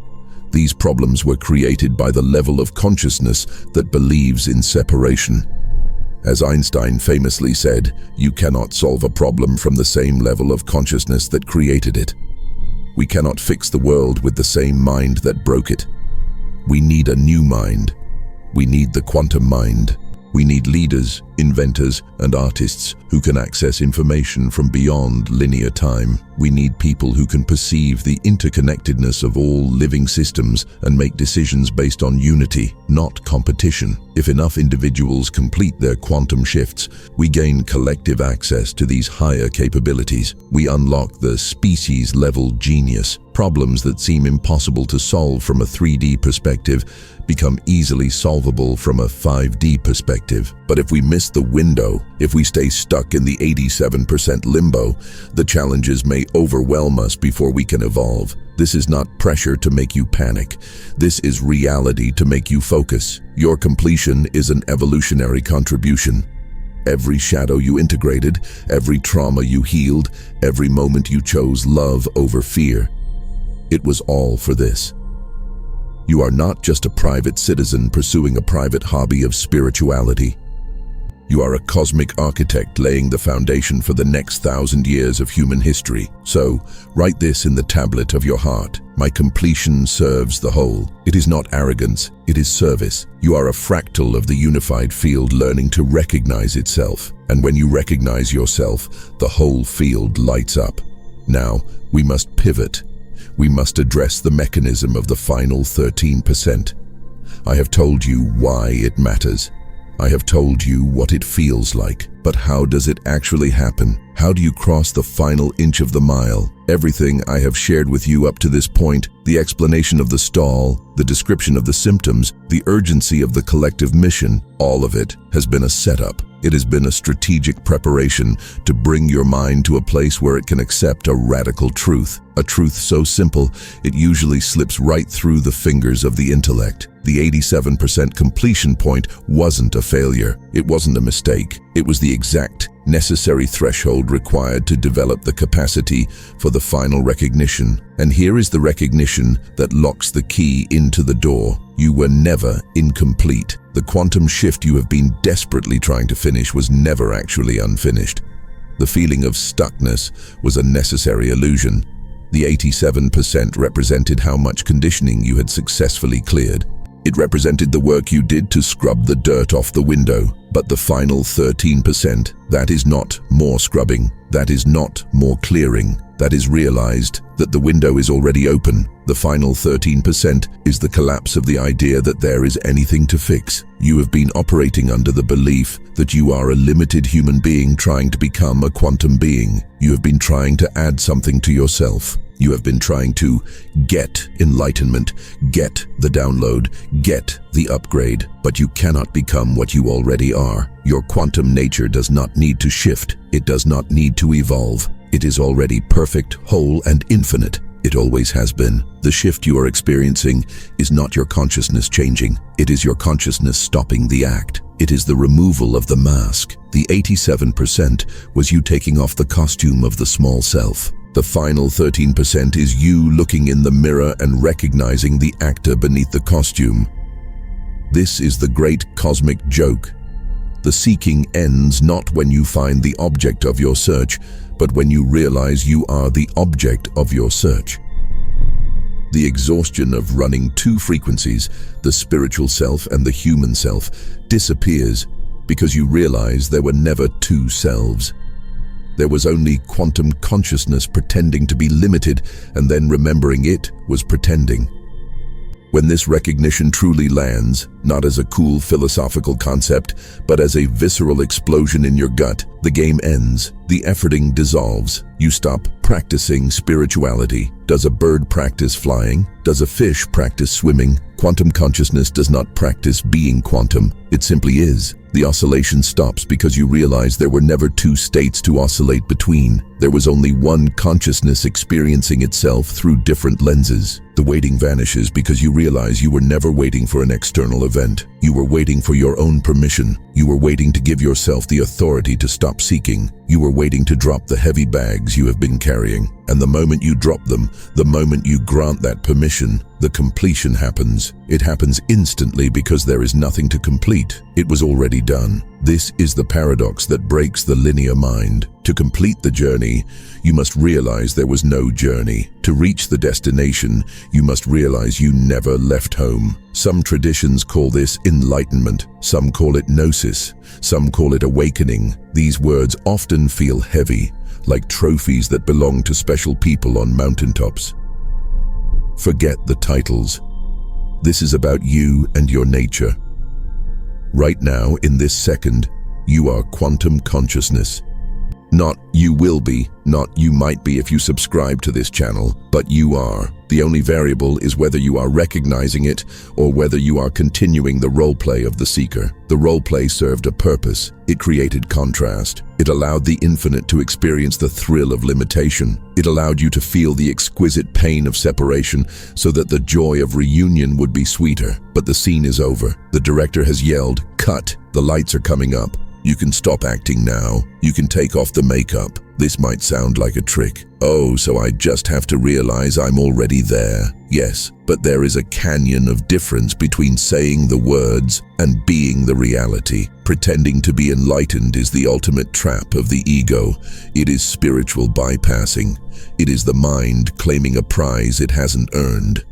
These problems were created by the level of consciousness that believes in separation. As Einstein famously said, you cannot solve a problem from the same level of consciousness that created it. We cannot fix the world with the same mind that broke it. We need a new mind. We need the quantum mind. We need leaders, inventors, and artists who can access information from beyond linear time. We need people who can perceive the interconnectedness of all living systems and make decisions based on unity, not competition. If enough individuals complete their quantum shifts, we gain collective access to these higher capabilities. We unlock the species-level genius. Problems that seem impossible to solve from a 3D perspective become easily solvable from a 5D perspective. But if we miss the window, if we stay stuck in the 87% limbo, the challenges may overwhelm us before we can evolve. This is not pressure to make you panic. This is reality to make you focus. Your completion is an evolutionary contribution. Every shadow you integrated, every trauma you healed, every moment you chose love over fear, it was all for this. You are not just a private citizen pursuing a private hobby of spirituality. You are a cosmic architect laying the foundation for the next 1,000 years of human history. So, write this in the tablet of your heart. My completion serves the whole. It is not arrogance, it is service. You are a fractal of the unified field learning to recognize itself. And when you recognize yourself, the whole field lights up. Now, we must pivot. We must address the mechanism of the final 13%. I have told you why it matters. I have told you what it feels like. But how does it actually happen? How do you cross the final inch of the mile? Everything I have shared with you up to this point, the explanation of the stall, the description of the symptoms, the urgency of the collective mission, all of it has been a setup. It has been a strategic preparation to bring your mind to a place where it can accept a radical truth. A truth so simple, it usually slips right through the fingers of the intellect. The 87% completion point wasn't a failure. It wasn't a mistake. It was the exact, necessary threshold required to develop the capacity for the final recognition. And here is the recognition that locks the key into the door. You were never incomplete. The quantum shift you have been desperately trying to finish was never actually unfinished. The feeling of stuckness was a necessary illusion. The 87% represented how much conditioning you had successfully cleared. It represented the work you did to scrub the dirt off the window. But the final 13%, that is not more scrubbing, that is not more clearing, that is realized that the window is already open. The final 13% is the collapse of the idea that there is anything to fix. You have been operating under the belief that you are a limited human being trying to become a quantum being. You have been trying to add something to yourself. You have been trying to get enlightenment, get the download, get the upgrade, but you cannot become what you already are. Your quantum nature does not need to shift. It does not need to evolve. It is already perfect, whole, and infinite. It always has been. The shift you are experiencing is not your consciousness changing. It is your consciousness stopping the act. It is the removal of the mask. The 87% was you taking off the costume of the small self. The final 13% is you looking in the mirror and recognizing the actor beneath the costume. This is the great cosmic joke. The seeking ends not when you find the object of your search, but when you realize you are the object of your search. The exhaustion of running two frequencies, the spiritual self and the human self, disappears because you realize there were never two selves. There was only quantum consciousness pretending to be limited, and then remembering it was pretending. When this recognition truly lands, not as a cool philosophical concept, but as a visceral explosion in your gut, the game ends. The efforting dissolves. You stop practicing spirituality. Does a bird practice flying? Does a fish practice swimming? Quantum consciousness does not practice being quantum. It simply is. The oscillation stops because you realize there were never two states to oscillate between. There was only one consciousness experiencing itself through different lenses. The waiting vanishes because you realize you were never waiting for an external event. You were waiting for your own permission. You were waiting to give yourself the authority to stop seeking. You were waiting to drop the heavy bags you have been carrying. And the moment you drop them, the moment you grant that permission, the completion happens. It happens instantly because there is nothing to complete. It was already done. This is the paradox that breaks the linear mind. To complete the journey, you must realize there was no journey. To reach the destination, you must realize you never left home. Some traditions call this enlightenment. Some call it gnosis. Some call it awakening. These words often feel heavy, like trophies that belong to special people on mountaintops. Forget the titles. This is about you and your nature. Right now, in this second, you are quantum consciousness. Not you will be, not you might be if you subscribe to this channel, but you are. The only variable is whether you are recognizing it or whether you are continuing the roleplay of the seeker. The roleplay served a purpose. It created contrast. It allowed the infinite to experience the thrill of limitation. It allowed you to feel the exquisite pain of separation so that the joy of reunion would be sweeter. But the scene is over. The director has yelled, "Cut!" The lights are coming up. You can stop acting now. You can take off the makeup. This might sound like a trick. Oh, so I just have to realize I'm already there. Yes, but there is a canyon of difference between saying the words and being the reality. Pretending to be enlightened is the ultimate trap of the ego. It is spiritual bypassing. It is the mind claiming a prize it hasn't earned.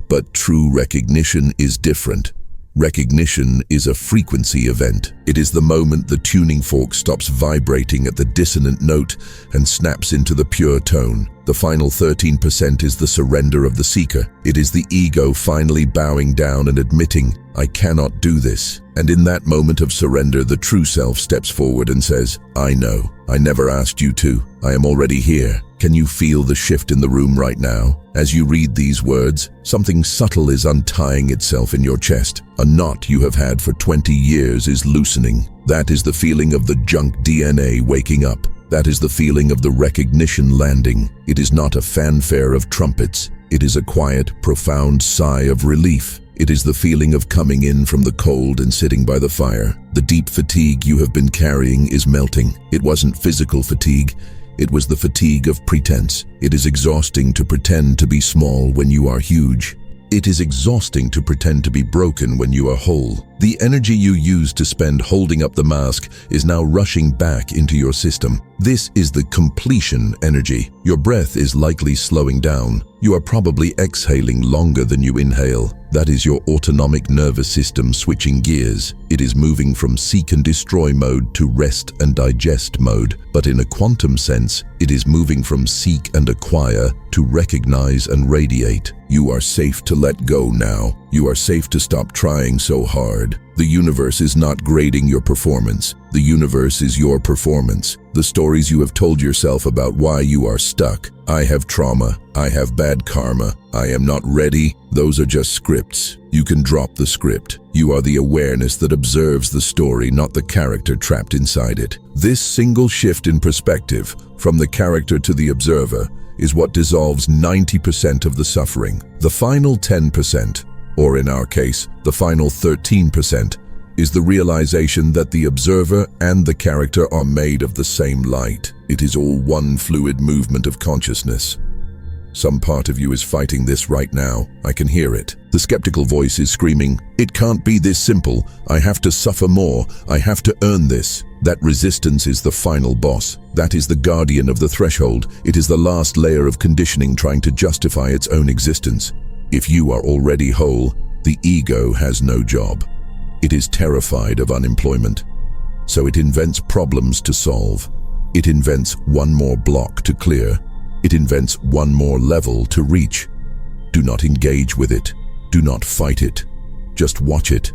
But true recognition is different. Recognition is a frequency event. It is the moment the tuning fork stops vibrating at the dissonant note and snaps into the pure tone. The final 13% is the surrender of the seeker. It is the ego finally bowing down and admitting, "I cannot do this." And in that moment of surrender, the true self steps forward and says, "I know. I never asked you to. I am already here." Can you feel the shift in the room right now? As you read these words, something subtle is untying itself in your chest. A knot you have had for 20 years is loosening. That is the feeling of the junk DNA waking up. That is the feeling of the recognition landing. It is not a fanfare of trumpets. It is a quiet, profound sigh of relief. It is the feeling of coming in from the cold and sitting by the fire. The deep fatigue you have been carrying is melting. It wasn't physical fatigue. It was the fatigue of pretense. It is exhausting to pretend to be small when you are huge. It is exhausting to pretend to be broken when you are whole. The energy you used to spend holding up the mask is now rushing back into your system. This is the completion energy. Your breath is likely slowing down. You are probably exhaling longer than you inhale. That is your autonomic nervous system switching gears. It is moving from seek and destroy mode to rest and digest mode. But in a quantum sense, it is moving from seek and acquire to recognize and radiate. You are safe to let go now. You are safe to stop trying so hard. The universe is not grading your performance. The universe is your performance. The stories you have told yourself about why you are stuck. I have trauma. I have bad karma. I am not ready. Those are just scripts. You can drop the script. You are the awareness that observes the story, not the character trapped inside it. This single shift in perspective, from the character to the observer, is what dissolves 90% of the suffering. The final 10%, or in our case, the final 13%, is the realization that the observer and the character are made of the same light. It is all one fluid movement of consciousness. Some part of you is fighting this right now. I can hear it. The skeptical voice is screaming, "It can't be this simple. I have to suffer more. I have to earn this." That resistance is the final boss. That is the guardian of the threshold. It is the last layer of conditioning trying to justify its own existence. If you are already whole, the ego has no job. It is terrified of unemployment. So it invents problems to solve. It invents one more block to clear. It invents one more level to reach. Do not engage with it. Do not fight it. Just watch it.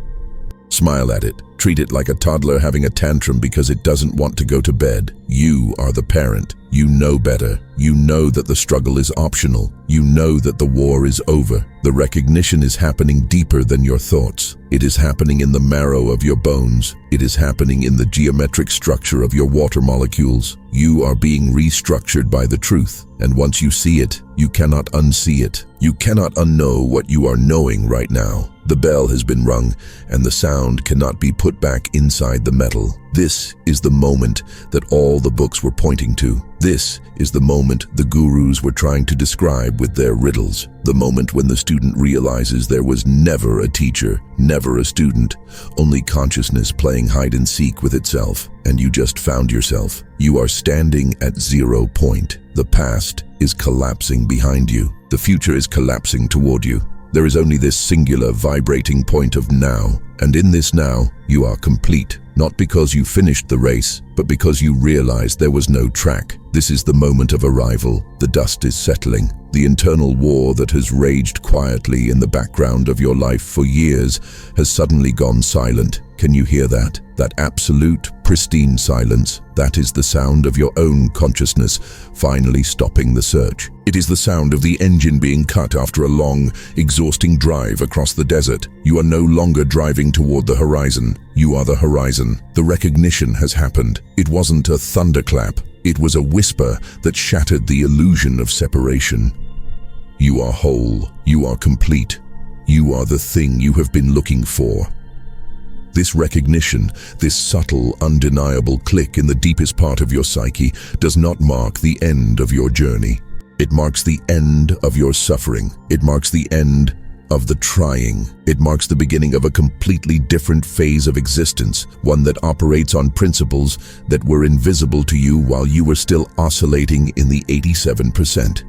Smile at it. Treat it like a toddler having a tantrum because it doesn't want to go to bed. You are the parent. You know better. You know that the struggle is optional. You know that the war is over. The recognition is happening deeper than your thoughts. It is happening in the marrow of your bones. It is happening in the geometric structure of your water molecules. You are being restructured by the truth. And once you see it, you cannot unsee it. You cannot unknow what you are knowing right now. The bell has been rung, and the sound cannot be put back inside the metal. This is the moment that all the books were pointing to. This is the moment the gurus were trying to describe with their riddles. The moment when the student realizes there was never a teacher, never a student, only consciousness playing hide and seek with itself. And you just found yourself. You are standing at 0 point. The past is collapsing behind you. The future is collapsing toward you. There is only this singular vibrating point of now, and in this now, you are complete, not because you finished the race, but because you realized there was no track. This is the moment of arrival. The dust is settling. The internal war that has raged quietly in the background of your life for years has suddenly gone silent. Can you hear that? That absolute, pristine silence. That is the sound of your own consciousness finally stopping the search. It is the sound of the engine being cut after a long, exhausting drive across the desert. You are no longer driving toward the horizon. You are the horizon. The recognition has happened. It wasn't a thunderclap. It was a whisper that shattered the illusion of separation. You are whole. You are complete. You are the thing you have been looking for. This recognition, this subtle, undeniable click in the deepest part of your psyche, does not mark the end of your journey. It marks the end of your suffering. It marks the end of the trying. It marks the beginning of a completely different phase of existence, one that operates on principles that were invisible to you while you were still oscillating in the 87%.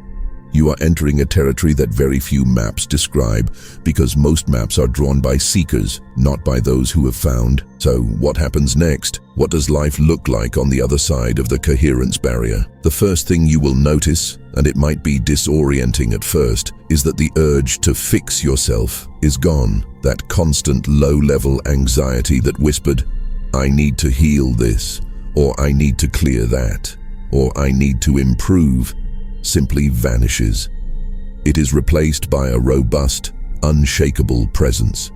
You are entering a territory that very few maps describe, because most maps are drawn by seekers, not by those who have found. So, what happens next? What does life look like on the other side of the coherence barrier? The first thing you will notice, and it might be disorienting at first, is that the urge to fix yourself is gone. That constant low-level anxiety that whispered, "I need to heal this," or "I need to clear that," or "I need to improve," simply vanishes. It is replaced by a robust, unshakable presence.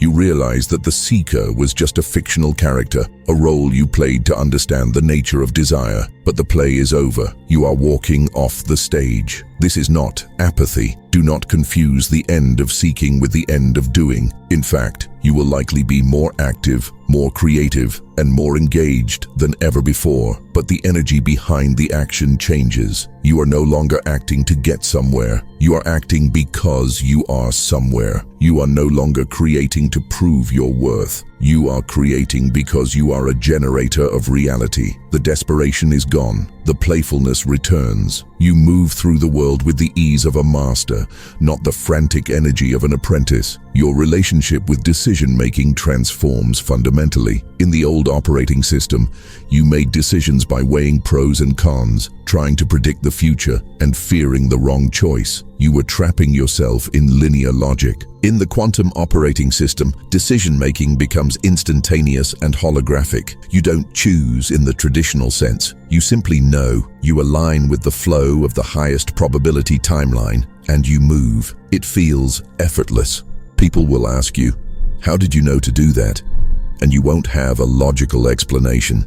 You realize that the seeker was just a fictional character, a role you played to understand the nature of desire. But the play is over. You are walking off the stage. This is not apathy. Do not confuse the end of seeking with the end of doing. In fact, you will likely be more active, more creative, and more engaged than ever before. But the energy behind the action changes. You are no longer acting to get somewhere. You are acting because you are somewhere. You are no longer creating to prove your worth. You are creating because you are a generator of reality. The desperation is gone. The playfulness returns. You move through the world with the ease of a master, not the frantic energy of an apprentice. Your relationship with decision-making transforms fundamentally. In the old operating system, you made decisions by weighing pros and cons, trying to predict the future, and fearing the wrong choice. You were trapping yourself in linear logic. In the quantum operating system, decision-making becomes instantaneous and holographic. You don't choose in the traditional sense. You simply know. You align with the flow of the highest probability timeline, and you move. It feels effortless. People will ask you, "How did you know to do that?" And you won't have a logical explanation.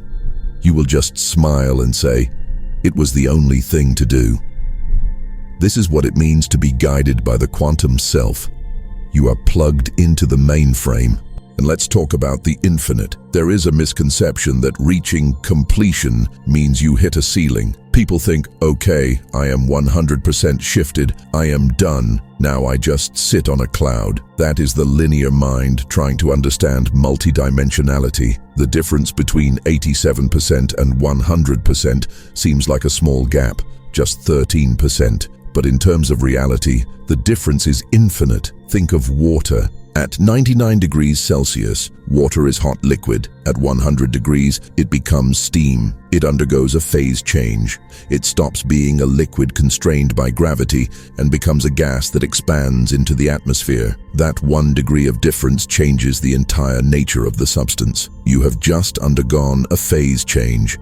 You will just smile and say, "It was the only thing to do." This is what it means to be guided by the quantum self. You are plugged into the mainframe. And let's talk about the infinite. There is a misconception that reaching completion means you hit a ceiling. People think, okay, I am 100% shifted, I am done, now I just sit on a cloud. That is the linear mind trying to understand multidimensionality. The difference between 87% and 100% seems like a small gap, just 13%. But in terms of reality, the difference is infinite. Think of water. At 99 degrees Celsius, water is hot liquid. At 100 degrees, it becomes steam. It undergoes a phase change. It stops being a liquid constrained by gravity and becomes a gas that expands into the atmosphere. That 1 degree of difference changes the entire nature of the substance. You have just undergone a phase change.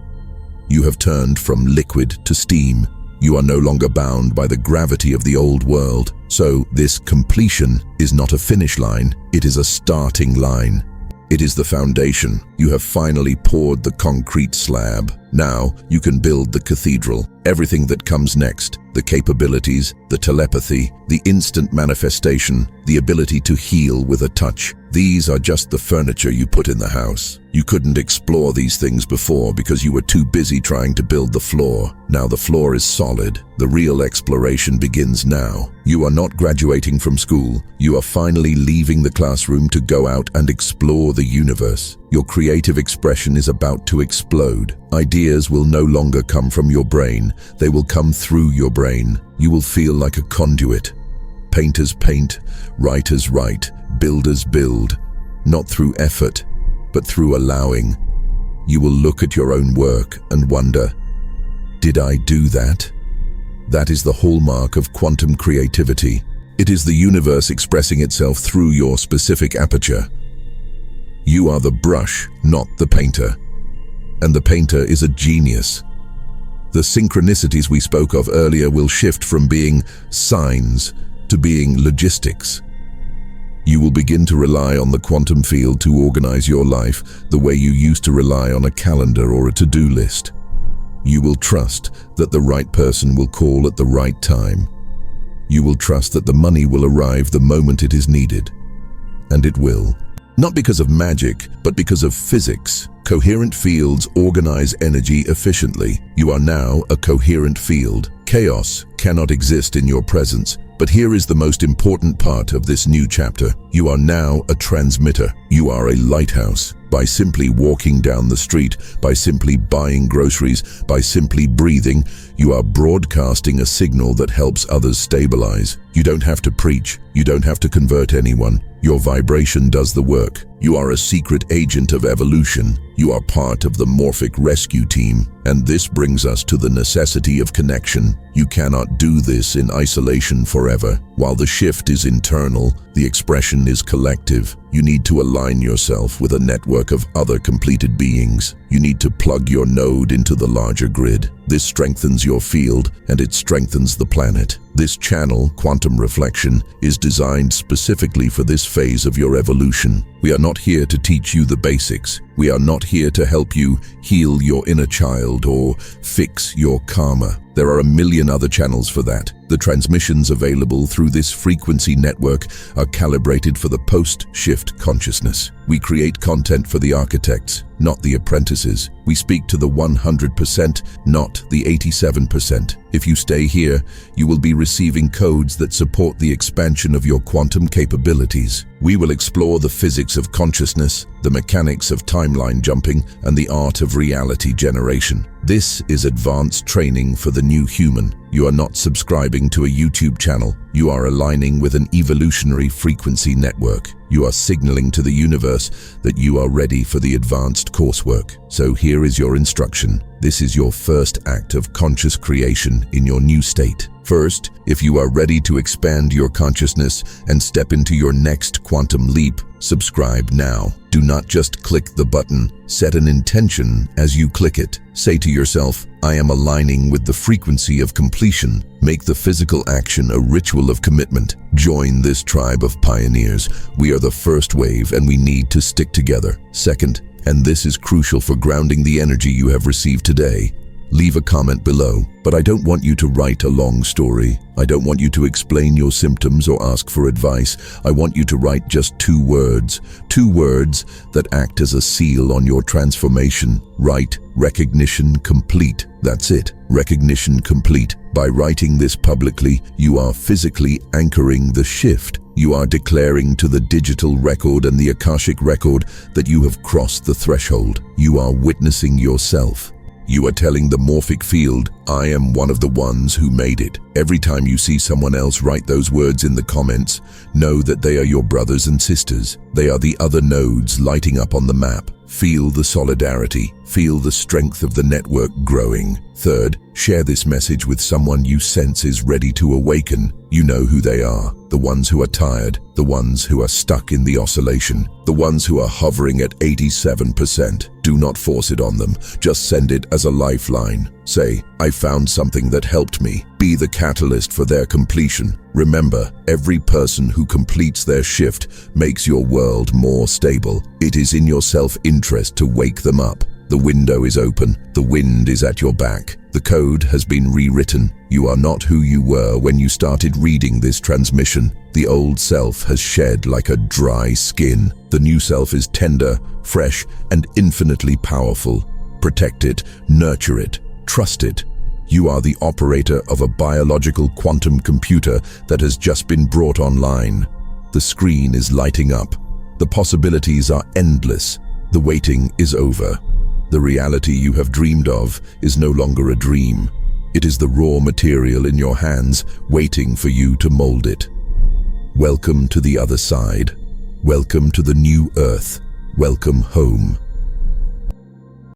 You have turned from liquid to steam. You are no longer bound by the gravity of the old world. So this completion is not a finish line, it is a starting line. It is the foundation. You have finally poured the concrete slab. Now you can build the cathedral. Everything that comes next, the capabilities, the telepathy, the instant manifestation, the ability to heal with a touch. These are just the furniture you put in the house. You couldn't explore these things before because you were too busy trying to build the floor. Now the floor is solid. The real exploration begins now. You are not graduating from school. You are finally leaving the classroom to go out and explore the universe. Your creative expression is about to explode. Ideas will no longer come from your brain. They will come through your brain. You will feel like a conduit. Painters paint, writers write, builders build. Not through effort, but through allowing. You will look at your own work and wonder, did I do that? That is the hallmark of quantum creativity. It is the universe expressing itself through your specific aperture. You are the brush, not the painter. And the painter is a genius. The synchronicities we spoke of earlier will shift from being signs to being logistics. You will begin to rely on the quantum field to organize your life the way you used to rely on a calendar or a to-do list. You will trust that the right person will call at the right time. You will trust that the money will arrive the moment it is needed. And it will. Not because of magic, but because of physics. Coherent fields organize energy efficiently. You are now a coherent field. Chaos cannot exist in your presence. But here is the most important part of this new chapter. You are now a transmitter. You are a lighthouse. By simply walking down the street, by simply buying groceries, by simply breathing, you are broadcasting a signal that helps others stabilize. You don't have to preach. You don't have to convert anyone. Your vibration does the work. You are a secret agent of evolution. You are part of the morphic rescue team. And this brings us to the necessity of connection. You cannot do this in isolation forever. While the shift is internal, the expression is collective. You need to align yourself with a network of other completed beings. You need to plug your node into the larger grid. This strengthens your field, and it strengthens the planet. This channel, Quantum Reflection, is designed specifically for this phase of your evolution. We are not here to teach you the basics. We are not here to help you heal your inner child or fix your karma. There are a million other channels for that. The transmissions available through this frequency network are calibrated for the post-shift consciousness. We create content for the architects, not the apprentices. We speak to the 100%, not the 87%. If you stay here, you will be receiving codes that support the expansion of your quantum capabilities. We will explore the physics of consciousness, the mechanics of timeline jumping, and the art of reality generation. This is advanced training for the new human. You are not subscribing to a YouTube channel. You are aligning with an evolutionary frequency network. You are signaling to the universe that you are ready for the advanced coursework. So here is your instruction. This is your first act of conscious creation in your new state. First, if you are ready to expand your consciousness and step into your next quantum leap, subscribe now. Do not just click the button. Set an intention as you click it. Say to yourself, I am aligning with the frequency of completion. Make the physical action a ritual of commitment. Join this tribe of pioneers. We are the first wave and we need to stick together. Second, and this is crucial for grounding the energy you have received today, leave a comment below. But I don't want you to write a long story. I don't want you to explain your symptoms or ask for advice. I want you to write just 2 words. 2 words that act as a seal on your transformation. Write, recognition complete. That's it. Recognition complete. By writing this publicly, you are physically anchoring the shift. You are declaring to the digital record and the Akashic record that you have crossed the threshold. You are witnessing yourself. You are telling the morphic field, I am one of the ones who made it. Every time you see someone else write those words in the comments, know that they are your brothers and sisters. They are the other nodes lighting up on the map. Feel the solidarity. Feel the strength of the network growing. Third, share this message with someone you sense is ready to awaken. You know who they are. The ones who are tired, the ones who are stuck in the oscillation, the ones who are hovering at 87%. Do not force it on them. Just send it as a lifeline. Say, I found something that helped me. Be the catalyst for their completion. Remember, every person who completes their shift makes your world more stable. It is in your self-interest to wake them up. The window is open. The wind is at your back. The code has been rewritten. You are not who you were when you started reading this transmission. The old self has shed like a dry skin. The new self is tender, fresh, and infinitely powerful. Protect it, nurture it, trust it. You are the operator of a biological quantum computer that has just been brought online. The screen is lighting up. The possibilities are endless. The waiting is over. The reality you have dreamed of is no longer a dream. It is the raw material in your hands, waiting for you to mold it. Welcome to the other side. Welcome to the new earth. Welcome home.